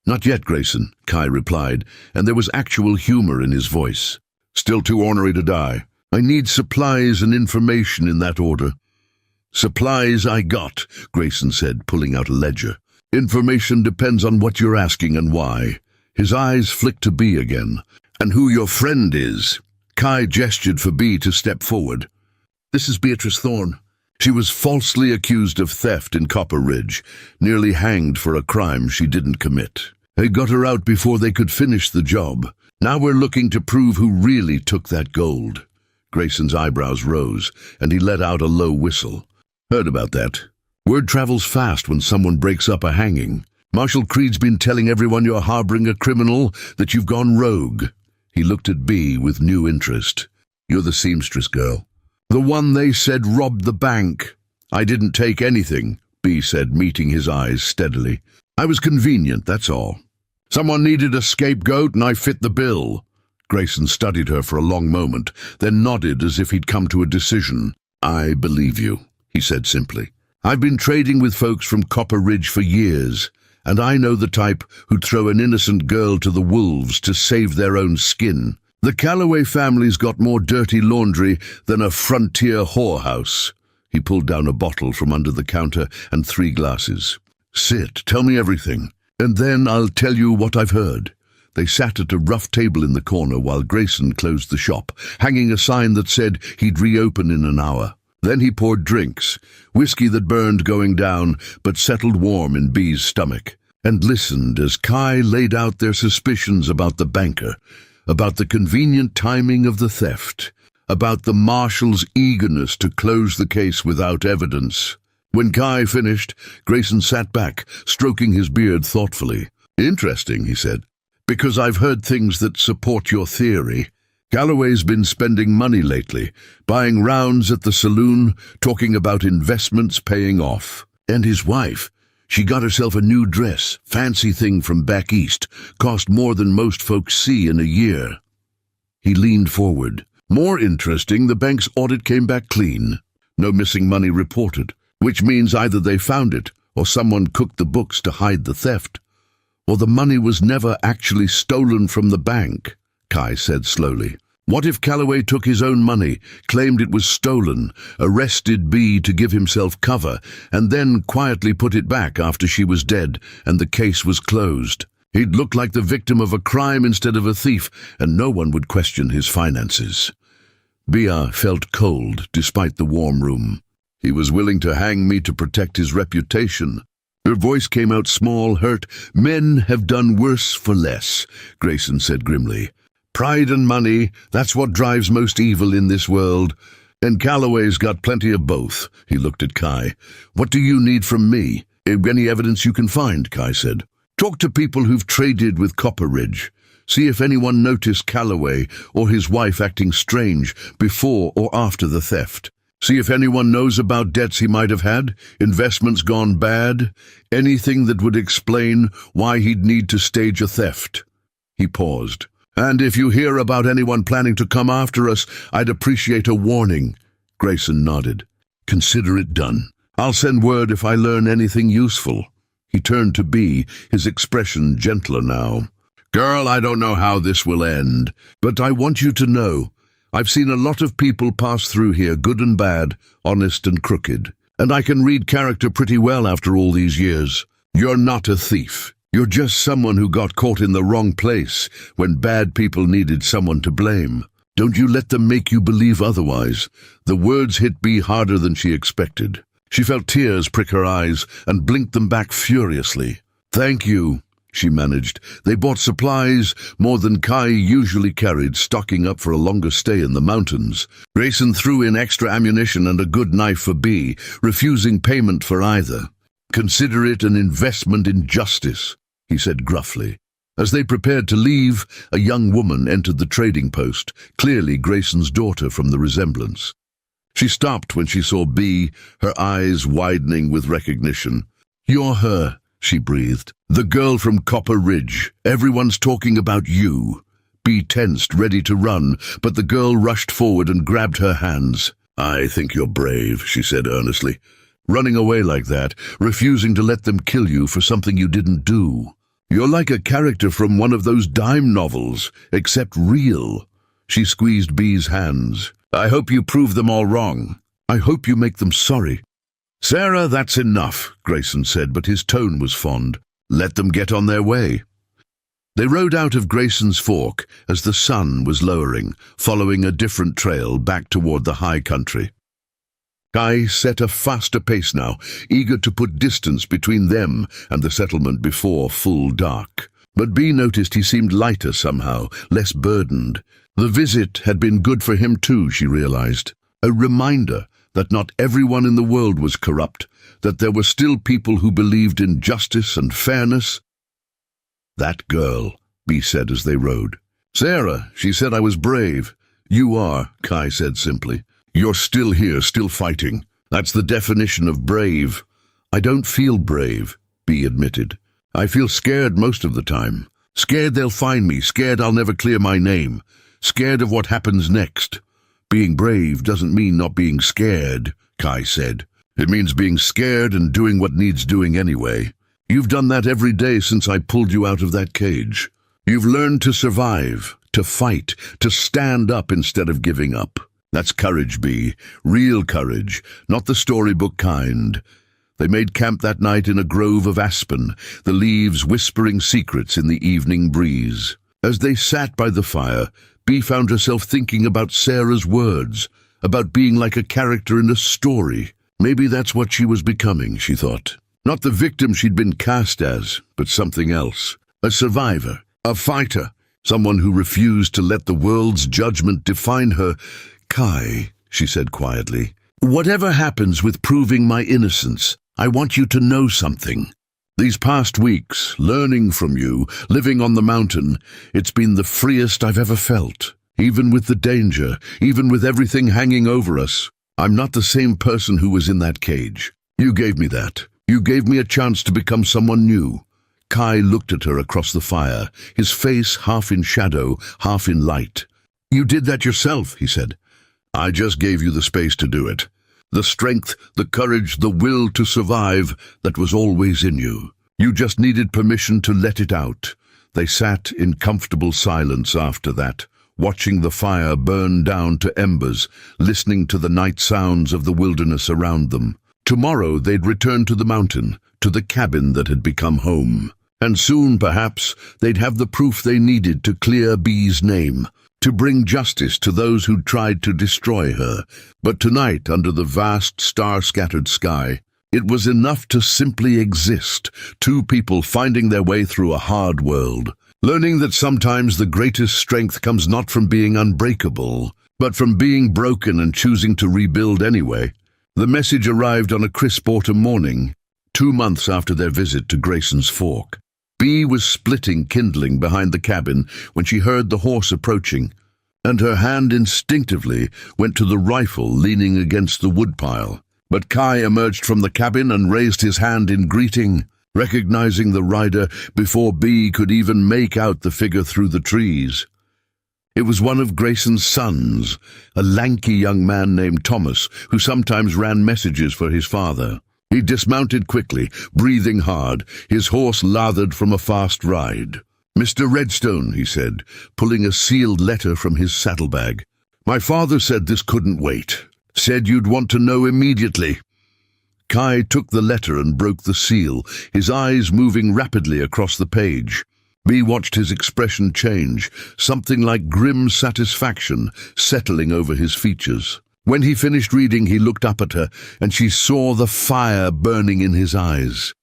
Not yet, Grayson, Kai replied, and there was actual humor in his voice. Still too ornery to die. I need supplies and information in that order. Supplies I got, Grayson said, pulling out a ledger. Information depends on what you're asking and why. His eyes flicked to Bee again. And who your friend is. Kai gestured for Bee to step forward. This is Beatrice Thorne. She was falsely accused of theft in Copper Ridge, nearly hanged for a crime she didn't commit. They got her out before they could finish the job. Now we're looking to prove who really took that gold. Grayson's eyebrows rose, and he let out a low whistle. Heard about that. Word travels fast when someone breaks up a hanging. Marshal Creed's been telling everyone you're harboring a criminal, that you've gone rogue. He looked at Bee with new interest. You're the seamstress girl. The one they said robbed the bank. I didn't take anything, Bee said, meeting his eyes steadily. I was convenient, that's all. Someone needed a scapegoat and I fit the bill. Grayson studied her for a long moment, then nodded as if he'd come to a decision. I believe you, he said simply. I've been trading with folks from Copper Ridge for years, and I know the type who'd throw an innocent girl to the wolves to save their own skin. The Calloway family's got more dirty laundry than a frontier whorehouse. He pulled down a bottle from under the counter and 3 glasses. "Sit, tell me everything, and then I'll tell you what I've heard." They sat at a rough table in the corner while Grayson closed the shop, hanging a sign that said he'd reopen in an hour. Then he poured drinks, whiskey that burned going down but settled warm in Bee's stomach, and listened as Kai laid out their suspicions about the banker, about the convenient timing of the theft, about the marshal's eagerness to close the case without evidence. When Kai finished, Grayson sat back, stroking his beard thoughtfully. "Interesting," he said, "because I've heard things that support your theory. Galloway's been spending money lately, buying rounds at the saloon, talking about investments paying off. And his wife, she got herself a new dress, fancy thing from back east, cost more than most folks see in a year." He leaned forward. "More interesting, the bank's audit came back clean. No missing money reported, which means either they found it or someone cooked the books to hide the theft. Or the money was never actually stolen from the bank," Kai said slowly. "What if Calloway took his own money, claimed it was stolen, arrested Bee to give himself cover, and then quietly put it back after she was dead and the case was closed? He'd look like the victim of a crime instead of a thief, and no one would question his finances." Bea felt cold despite the warm room. "He was willing to hang me to protect his reputation." Her voice came out small, hurt. "Men have done worse for less," Grayson said grimly. "Pride and money, that's what drives most evil in this world. And Calloway's got plenty of both." He looked at Kai. "What do you need from me?" "Any evidence you can find," Kai said. "Talk to people who've traded with Copper Ridge. See if anyone noticed Calloway or his wife acting strange before or after the theft. See if anyone knows about debts he might have had, investments gone bad, anything that would explain why he'd need to stage a theft." He paused. "And if you hear about anyone planning to come after us, I'd appreciate a warning." Grayson nodded. "Consider it done. I'll send word if I learn anything useful." He turned to Bee, his expression gentler now. "Girl, I don't know how this will end, but I want you to know, I've seen a lot of people pass through here, good and bad, honest and crooked, and I can read character pretty well after all these years. You're not a thief. You're just someone who got caught in the wrong place when bad people needed someone to blame. Don't you let them make you believe otherwise." The words hit Bee harder than she expected. She felt tears prick her eyes and blinked them back furiously. "Thank you," she managed. "They bought supplies, more than Kai usually carried, stocking up for a longer stay in the mountains." Grayson threw in extra ammunition and a good knife for Bee, refusing payment for either. "Consider it an investment in justice," he said gruffly. As they prepared to leave, a young woman entered the trading post, clearly Grayson's daughter from the resemblance. She stopped when she saw Bee, her eyes widening with recognition. "You're her," she breathed. "The girl from Copper Ridge. Everyone's talking about you." Bee tensed, ready to run, but the girl rushed forward and grabbed her hands. "I think you're brave," she said earnestly. "Running away like that, refusing to let them kill you for something you didn't do. You're like a character from one of those dime novels, except real." She squeezed Bee's hands. "I hope you prove them all wrong. I hope you make them sorry." "Sarah, that's enough," Grayson said, but his tone was fond. "Let them get on their way." They rode out of Grayson's Fork as the sun was lowering, following a different trail back toward the high country. Kai set a faster pace now, eager to put distance between them and the settlement before full dark. But Bee noticed he seemed lighter somehow, less burdened. The visit had been good for him too, she realized. A reminder that not everyone in the world was corrupt, that there were still people who believed in justice and fairness. "That girl," Bee said as they rode. "Sarah, she said I was brave." "You are," Kai said simply. "You're still here, still fighting. That's the definition of brave." "I don't feel brave," Bee admitted. "I feel scared most of the time. Scared they'll find me, scared I'll never clear my name, scared of what happens next." "Being brave doesn't mean not being scared," Kai said. "It means being scared and doing what needs doing anyway. You've done that every day since I pulled you out of that cage. You've learned to survive, to fight, to stand up instead of giving up. That's courage, Bee. Real courage, not the storybook kind. They made camp that night in a grove of aspen, the leaves whispering secrets in the evening breeze. As they sat by the fire, Bee found herself thinking about Sarah's words, about being like a character in a story. Maybe that's what she was becoming, she thought. Not the victim she'd been cast as, but something else. A survivor, a fighter, someone who refused to let the world's judgment define her. Kai, she said quietly, whatever happens with proving my innocence, I want you to know something. These past weeks, learning from you, living on the mountain, it's been the freest I've ever felt. Even with the danger, even with everything hanging over us, I'm not the same person who was in that cage. You gave me that. You gave me a chance to become someone new. Kai looked at her across the fire, his face half in shadow, half in light. You did that yourself, he said. I just gave you the space to do it. The strength, the courage, the will to survive that was always in you. You just needed permission to let it out. They sat in comfortable silence after that, watching the fire burn down to embers, listening to the night sounds of the wilderness around them. Tomorrow they'd return to the mountain, to the cabin that had become home. And soon, perhaps, they'd have the proof they needed to clear Bee's name, to bring justice to those who'd tried to destroy her. But tonight, under the vast, star-scattered sky, it was enough to simply exist, two people finding their way through a hard world, learning that sometimes the greatest strength comes not from being unbreakable, but from being broken and choosing to rebuild anyway. The message arrived on a crisp autumn morning, 2 months after their visit to Grayson's Fork. Bee was splitting kindling behind the cabin when she heard the horse approaching, and her hand instinctively went to the rifle leaning against the woodpile. But Kai emerged from the cabin and raised his hand in greeting, recognizing the rider before Bee could even make out the figure through the trees. It was one of Grayson's sons, a lanky young man named Thomas, who sometimes ran messages for his father. He dismounted quickly, breathing hard, his horse lathered from a fast ride. "Mr. Redstone," he said, pulling a sealed letter from his saddlebag. "My father said this couldn't wait. Said you'd want to know immediately." Kai took the letter and broke the seal, his eyes moving rapidly across the page. Bee watched his expression change, something like grim satisfaction settling over his features. When he finished reading, he looked up at her, and she saw the fire burning in his eyes.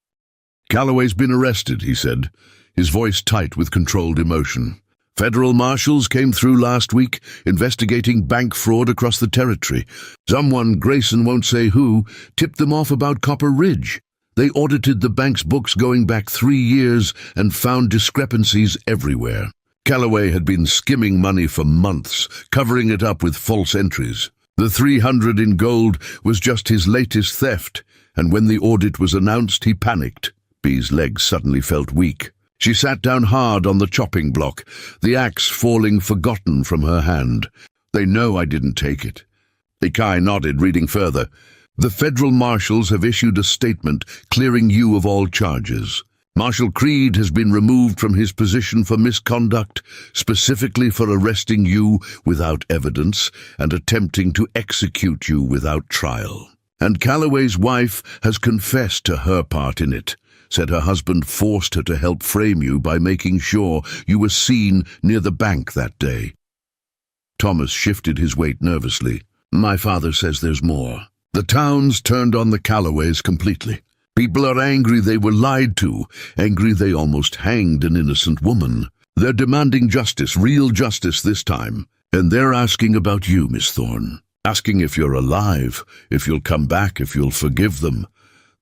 "Calloway's been arrested," he said, his voice tight with controlled emotion. "Federal marshals came through last week, investigating bank fraud across the territory. Someone, Grayson won't say who, tipped them off about Copper Ridge. They audited the bank's books going back 3 years and found discrepancies everywhere. Calloway had been skimming money for months, covering it up with false entries. The 300 in gold was just his latest theft, and when the audit was announced, he panicked." Bee's legs suddenly felt weak. She sat down hard on the chopping block, the axe falling forgotten from her hand. "They know I didn't take it." Kai nodded, reading further. "The federal marshals have issued a statement clearing you of all charges. Marshal Creed has been removed from his position for misconduct, specifically for arresting you without evidence and attempting to execute you without trial. And Calloway's wife has confessed to her part in it, said her husband forced her to help frame you by making sure you were seen near the bank that day." Thomas shifted his weight nervously. "My father says there's more." The town's turned on the Calloways completely. People are angry they were lied to, angry they almost hanged an innocent woman. They're demanding justice, real justice this time. And they're asking about you, Miss Thorne. Asking if you're alive, if you'll come back, if you'll forgive them.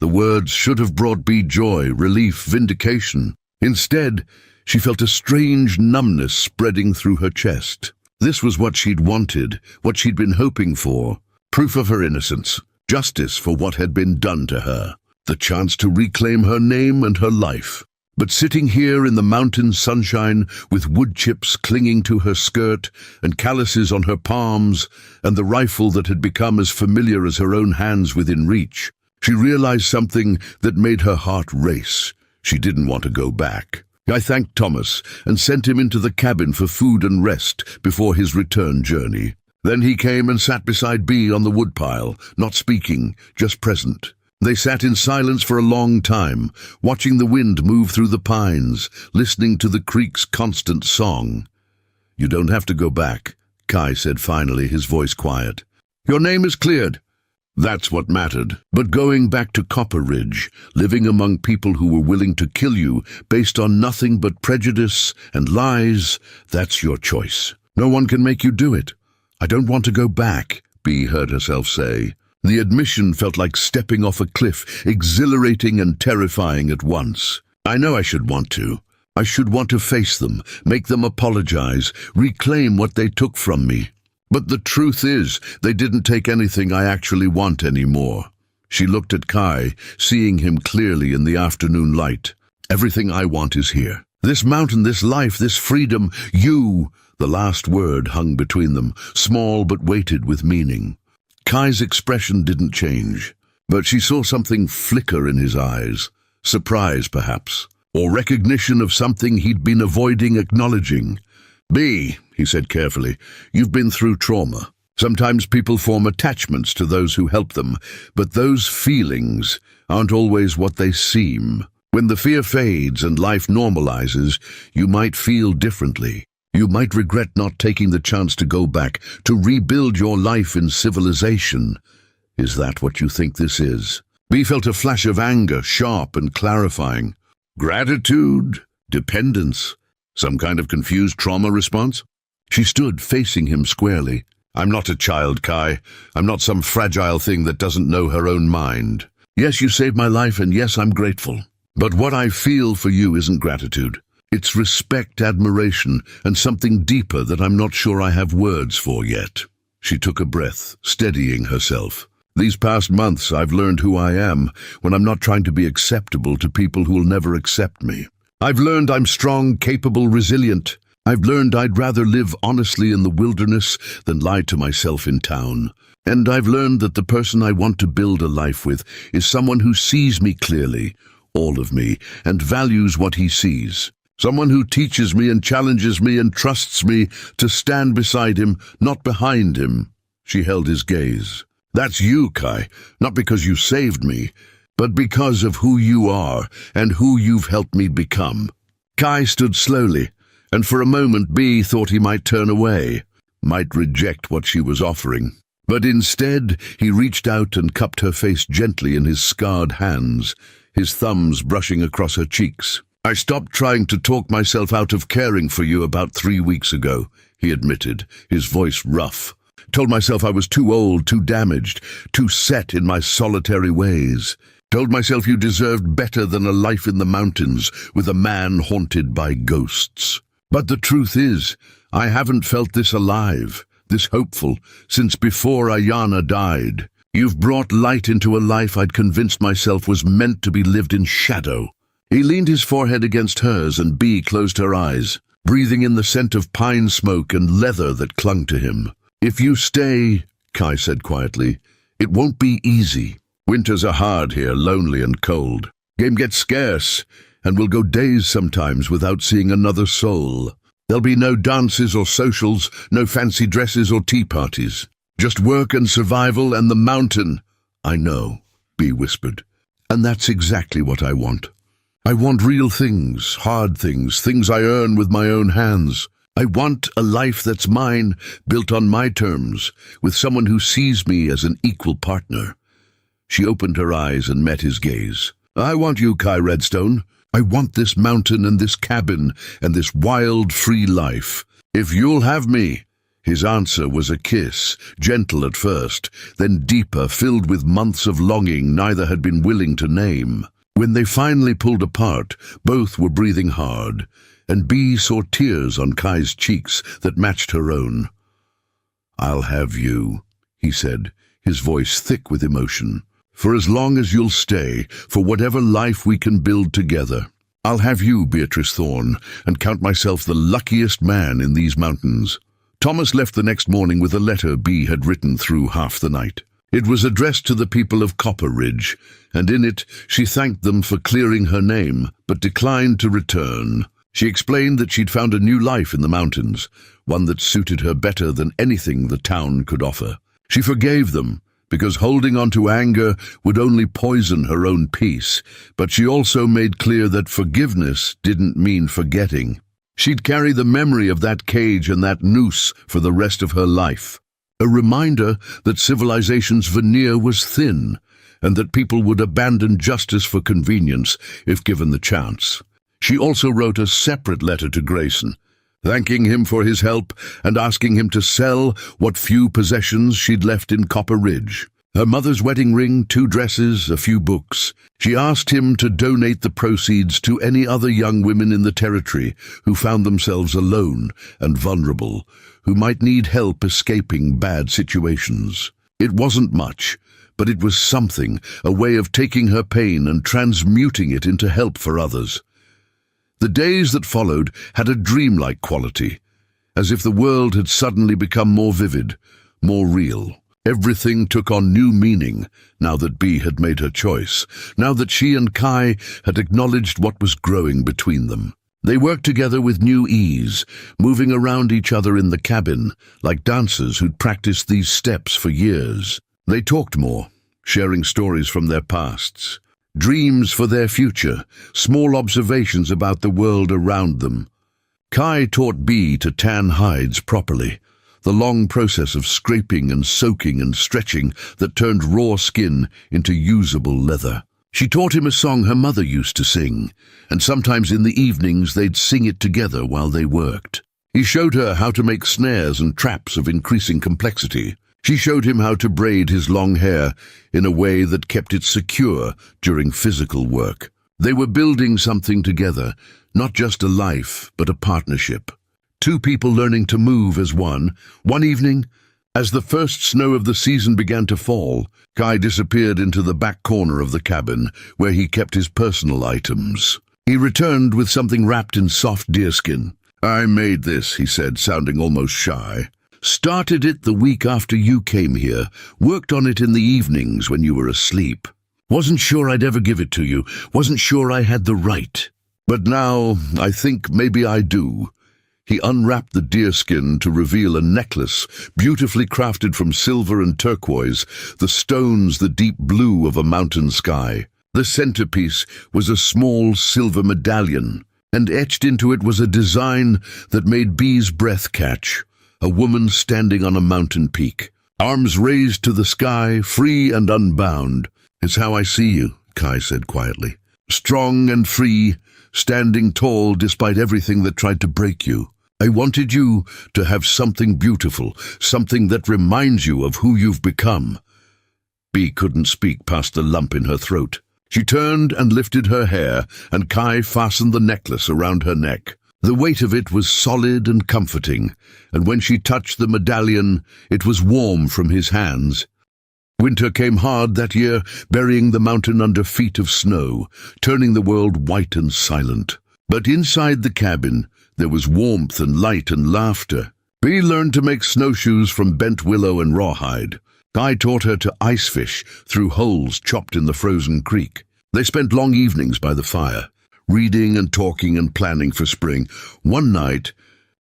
The words should have brought Bee joy, relief, vindication. Instead, she felt a strange numbness spreading through her chest. This was what she'd wanted, what she'd been hoping for. Proof of her innocence, justice for what had been done to her, the chance to reclaim her name and her life. But sitting here in the mountain sunshine, with wood chips clinging to her skirt and calluses on her palms, and the rifle that had become as familiar as her own hands within reach, she realized something that made her heart race. She didn't want to go back. I thanked Thomas and sent him into the cabin for food and rest before his return journey. Then he came and sat beside Bee on the woodpile, not speaking, just present. They sat in silence for a long time, watching the wind move through the pines, listening to the creek's constant song. "You don't have to go back," Kai said finally, his voice quiet. "Your name is cleared." That's what mattered. But going back to Copper Ridge, living among people who were willing to kill you based on nothing but prejudice and lies, that's your choice. No one can make you do it. "I don't want to go back," Bee heard herself say. The admission felt like stepping off a cliff, exhilarating and terrifying at once. "I know I should want to. I should want to face them, make them apologize, reclaim what they took from me. But the truth is, they didn't take anything I actually want anymore." She looked at Kai, seeing him clearly in the afternoon light. "Everything I want is here. This mountain, this life, this freedom, you." The last word hung between them, small but weighted with meaning. Kai's expression didn't change, but she saw something flicker in his eyes. Surprise, perhaps, or recognition of something he'd been avoiding acknowledging. "Bee," he said carefully, "you've been through trauma. Sometimes people form attachments to those who help them, but those feelings aren't always what they seem. When the fear fades and life normalizes, you might feel differently. You might regret not taking the chance to go back, to rebuild your life in civilization. Is that what you think this is?" Bee felt a flash of anger, sharp and clarifying. Gratitude? Dependence? Some kind of confused trauma response? She stood facing him squarely. "I'm not a child, Kai. I'm not some fragile thing that doesn't know her own mind. Yes, you saved my life, and yes, I'm grateful. But what I feel for you isn't gratitude. It's respect, admiration, and something deeper that I'm not sure I have words for yet." She took a breath, steadying herself. "These past months I've learned who I am when I'm not trying to be acceptable to people who will never accept me. I've learned I'm strong, capable, resilient. I've learned I'd rather live honestly in the wilderness than lie to myself in town. And I've learned that the person I want to build a life with is someone who sees me clearly, all of me, and values what he sees. Someone who teaches me and challenges me and trusts me to stand beside him, not behind him." She held his gaze. "That's you, Kai, not because you saved me, but because of who you are and who you've helped me become." Kai stood slowly, and for a moment Bee thought he might turn away, might reject what she was offering. But instead, he reached out and cupped her face gently in his scarred hands, his thumbs brushing across her cheeks. "I stopped trying to talk myself out of caring for you about 3 weeks ago," he admitted, his voice rough. "Told myself I was too old, too damaged, too set in my solitary ways. Told myself you deserved better than a life in the mountains with a man haunted by ghosts. But the truth is, I haven't felt this alive, this hopeful, since before Ayana died. You've brought light into a life I'd convinced myself was meant to be lived in shadow." He leaned his forehead against hers, and Bee closed her eyes, breathing in the scent of pine smoke and leather that clung to him. "If you stay," Kai said quietly, "it won't be easy. Winters are hard here, lonely and cold. Game gets scarce, and we'll go days sometimes without seeing another soul. There'll be no dances or socials, no fancy dresses or tea parties. Just work and survival and the mountain." "I know," Bee whispered, "and that's exactly what I want. I want real things, hard things, things I earn with my own hands. I want a life that's mine, built on my terms, with someone who sees me as an equal partner." She opened her eyes and met his gaze. "I want you, Kai Redstone. I want this mountain and this cabin and this wild, free life. If you'll have me." His answer was a kiss, gentle at first, then deeper, filled with months of longing neither had been willing to name. When they finally pulled apart, both were breathing hard, and Bee saw tears on Kai's cheeks that matched her own. "I'll have you," he said, his voice thick with emotion. "For as long as you'll stay, for whatever life we can build together. I'll have you, Beatrice Thorne, and count myself the luckiest man in these mountains." Thomas left the next morning with a letter Bee had written through half the night. It was addressed to the people of Copper Ridge, and in it she thanked them for clearing her name, but declined to return. She explained that she'd found a new life in the mountains, one that suited her better than anything the town could offer. She forgave them, because holding on to anger would only poison her own peace, but she also made clear that forgiveness didn't mean forgetting. She'd carry the memory of that cage and that noose for the rest of her life, a reminder that civilization's veneer was thin, and that people would abandon justice for convenience if given the chance. She also wrote a separate letter to Grayson, thanking him for his help and asking him to sell what few possessions she'd left in Copper Ridge. Her mother's wedding ring, 2 dresses, a few books. She asked him to donate the proceeds to any other young women in the territory who found themselves alone and vulnerable, who might need help escaping bad situations. It wasn't much, but it was something, a way of taking her pain and transmuting it into help for others. The days that followed had a dreamlike quality, as if the world had suddenly become more vivid, more real. Everything took on new meaning now that Bee had made her choice, now that she and Kai had acknowledged what was growing between them. They worked together with new ease, moving around each other in the cabin, like dancers who'd practiced these steps for years. They talked more, sharing stories from their pasts, dreams for their future, small observations about the world around them. Kai taught Bee to tan hides properly, the long process of scraping and soaking and stretching that turned raw skin into usable leather. She taught him a song her mother used to sing, and sometimes in the evenings they'd sing it together while they worked. He showed her how to make snares and traps of increasing complexity. She showed him how to braid his long hair in a way that kept it secure during physical work. They were building something together, not just a life, but a partnership. 2 people learning to move as one. One evening, as the first snow of the season began to fall, Kai disappeared into the back corner of the cabin, where he kept his personal items. He returned with something wrapped in soft deerskin. "I made this," he said, sounding almost shy. "Started it the week after you came here, worked on it in the evenings when you were asleep. Wasn't sure I'd ever give it to you, wasn't sure I had the right. But now I think maybe I do." He unwrapped the deerskin to reveal a necklace, beautifully crafted from silver and turquoise, the stones the deep blue of a mountain sky. The centerpiece was a small silver medallion, and etched into it was a design that made Bee's breath catch. A woman standing on a mountain peak, arms raised to the sky, free and unbound. "It's how I see you," Kai said quietly. "Strong and free, standing tall despite everything that tried to break you. I wanted you to have something beautiful, something that reminds you of who you've become." Bee couldn't speak past the lump in her throat. She turned and lifted her hair, and Kai fastened the necklace around her neck. The weight of it was solid and comforting, and when she touched the medallion, it was warm from his hands. Winter came hard that year, burying the mountain under feet of snow, turning the world white and silent. But inside the cabin, there was warmth and light and laughter. Bee learned to make snowshoes from bent willow and rawhide. Kai taught her to ice fish through holes chopped in the frozen creek. They spent long evenings by the fire, reading and talking and planning for spring. One night,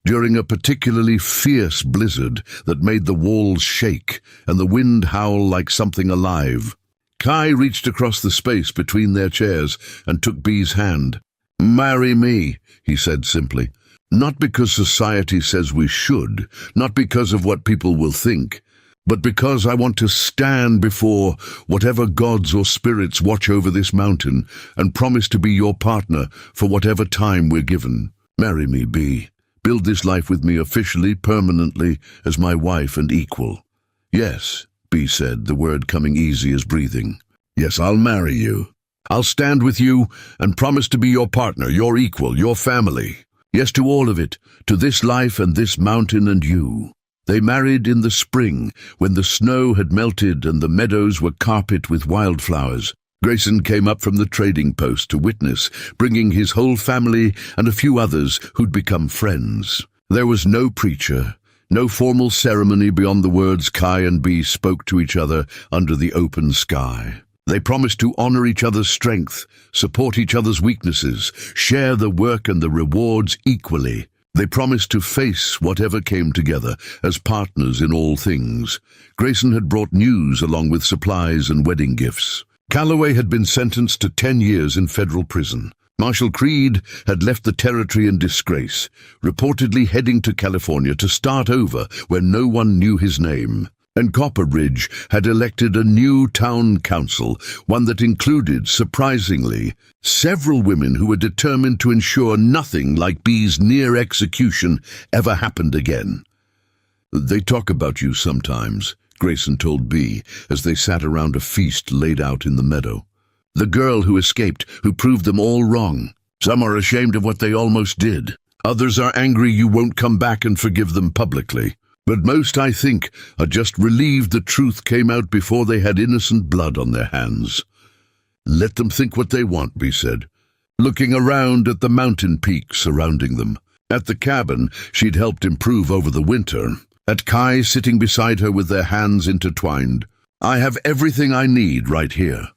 during a particularly fierce blizzard that made the walls shake and the wind howl like something alive, Kai reached across the space between their chairs and took Bee's hand. "Marry me," he said simply. "Not because society says we should, not because of what people will think, but because I want to stand before whatever gods or spirits watch over this mountain and promise to be your partner for whatever time we're given. Marry me, Bee. Build this life with me officially, permanently, as my wife and equal." "Yes," Bee said, the word coming easy as breathing. "Yes, I'll marry you. I'll stand with you and promise to be your partner, your equal, your family. Yes to all of it, to this life and this mountain and you." They married in the spring, when the snow had melted and the meadows were carpet with wildflowers. Grayson came up from the trading post to witness, bringing his whole family and a few others who'd become friends. There was no preacher, no formal ceremony beyond the words Kai and Bee spoke to each other under the open sky. They promised to honor each other's strength, support each other's weaknesses, share the work and the rewards equally. They promised to face whatever came together as partners in all things. Grayson had brought news along with supplies and wedding gifts. Calloway had been sentenced to 10 years in federal prison. Marshal Creed had left the territory in disgrace, reportedly heading to California to start over where no one knew his name. And Copperbridge had elected a new town council, one that included, surprisingly, several women who were determined to ensure nothing like Bee's near execution ever happened again. "They talk about you sometimes," Grayson told Bee as they sat around a feast laid out in the meadow. "The girl who escaped, who proved them all wrong. Some are ashamed of what they almost did. Others are angry you won't come back and forgive them publicly. But most, I think, are just relieved the truth came out before they had innocent blood on their hands." "Let them think what they want," Bee said, looking around at the mountain peaks surrounding them. At the cabin she'd helped improve over the winter. At Kai sitting beside her with their hands intertwined. "I have everything I need right here."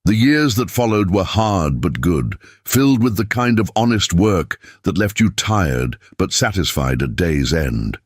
The years that followed were hard but good, filled with the kind of honest work that left you tired but satisfied at day's end.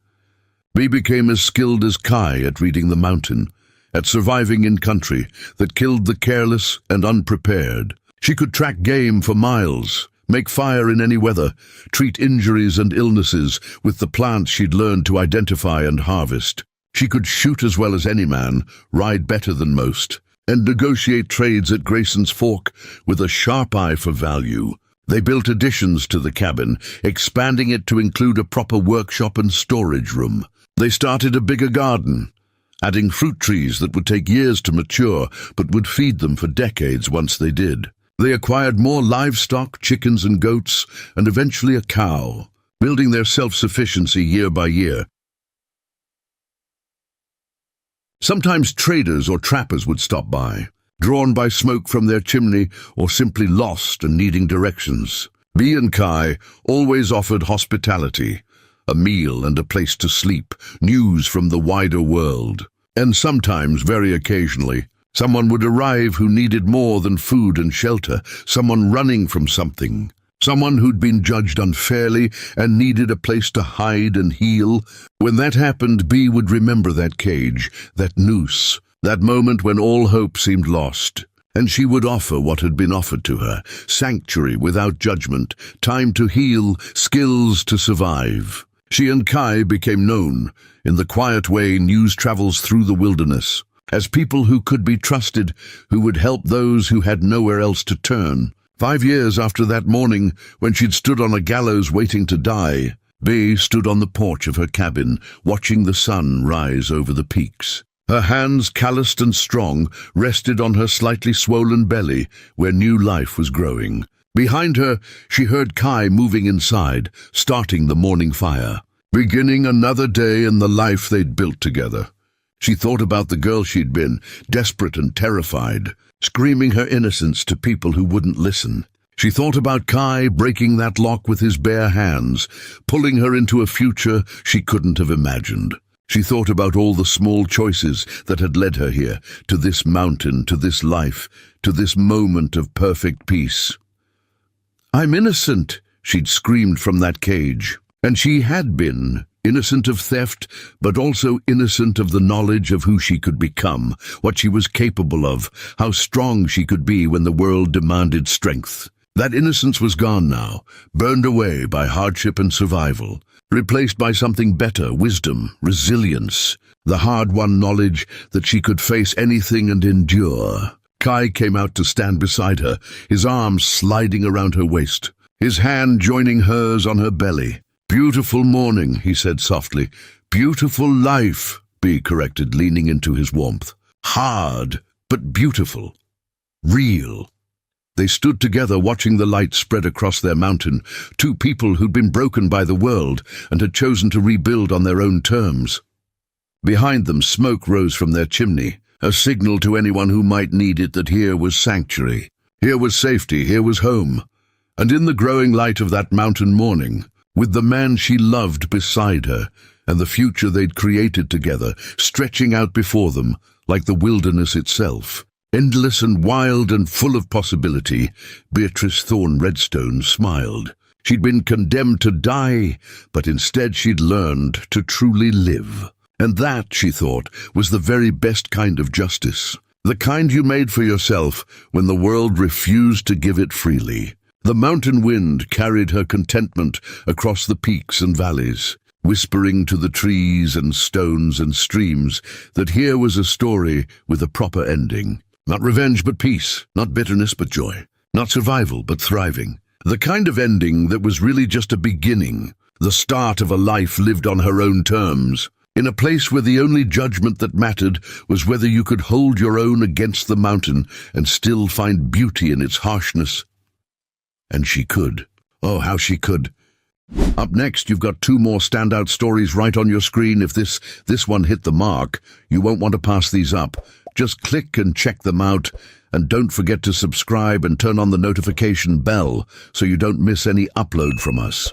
Bee became as skilled as Kai at reading the mountain, at surviving in country that killed the careless and unprepared. She could track game for miles, make fire in any weather, treat injuries and illnesses with the plants she'd learned to identify and harvest. She could shoot as well as any man, ride better than most, and negotiate trades at Grayson's Fork with a sharp eye for value. They built additions to the cabin, expanding it to include a proper workshop and storage room. They started a bigger garden, adding fruit trees that would take years to mature but would feed them for decades once they did. They acquired more livestock, chickens and goats, and eventually a cow, building their self-sufficiency year by year. Sometimes traders or trappers would stop by, drawn by smoke from their chimney or simply lost and needing directions. Bee and Kai always offered hospitality, a meal and a place to sleep, news from the wider world. And sometimes, very occasionally, someone would arrive who needed more than food and shelter, someone running from something, someone who'd been judged unfairly and needed a place to hide and heal. When that happened, Bee would remember that cage, that noose, that moment when all hope seemed lost. And she would offer what had been offered to her, sanctuary without judgment, time to heal, skills to survive. She and Kai became known, in the quiet way news travels through the wilderness, as people who could be trusted, who would help those who had nowhere else to turn. 5 years after that morning, when she'd stood on a gallows waiting to die, Bee stood on the porch of her cabin, watching the sun rise over the peaks. Her hands, calloused and strong, rested on her slightly swollen belly, where new life was growing. Behind her, she heard Kai moving inside, starting the morning fire, beginning another day in the life they'd built together. She thought about the girl she'd been, desperate and terrified, screaming her innocence to people who wouldn't listen. She thought about Kai breaking that lock with his bare hands, pulling her into a future she couldn't have imagined. She thought about all the small choices that had led her here, to this mountain, to this life, to this moment of perfect peace. "I'm innocent," she'd screamed from that cage. And she had been, innocent of theft, but also innocent of the knowledge of who she could become, what she was capable of, how strong she could be when the world demanded strength. That innocence was gone now, burned away by hardship and survival, replaced by something better, wisdom, resilience, the hard-won knowledge that she could face anything and endure. Kai came out to stand beside her, his arms sliding around her waist, his hand joining hers on her belly. "Beautiful morning," he said softly. "Beautiful life," Bee corrected, leaning into his warmth. "Hard, but beautiful. Real." They stood together watching the light spread across their mountain, two people who'd been broken by the world and had chosen to rebuild on their own terms. Behind them, smoke rose from their chimney, a signal to anyone who might need it that here was sanctuary, here was safety, here was home. And in the growing light of that mountain morning, with the man she loved beside her, and the future they'd created together, stretching out before them, like the wilderness itself, Endless and wild and full of possibility, Beatrice Thorne Redstone smiled. She'd been condemned to die, but instead she'd learned to truly live. And that, she thought, was the very best kind of justice. The kind you made for yourself when the world refused to give it freely. The mountain wind carried her contentment across the peaks and valleys, whispering to the trees and stones and streams that here was a story with a proper ending. Not revenge but peace, not bitterness but joy, not survival but thriving. The kind of ending that was really just a beginning, the start of a life lived on her own terms, in a place where the only judgment that mattered was whether you could hold your own against the mountain and still find beauty in its harshness. And she could. Oh, how she could. Up next, you've got 2 more standout stories right on your screen. If this one hit the mark, you won't want to pass these up. Just click and check them out, and don't forget to subscribe and turn on the notification bell so you don't miss any upload from us.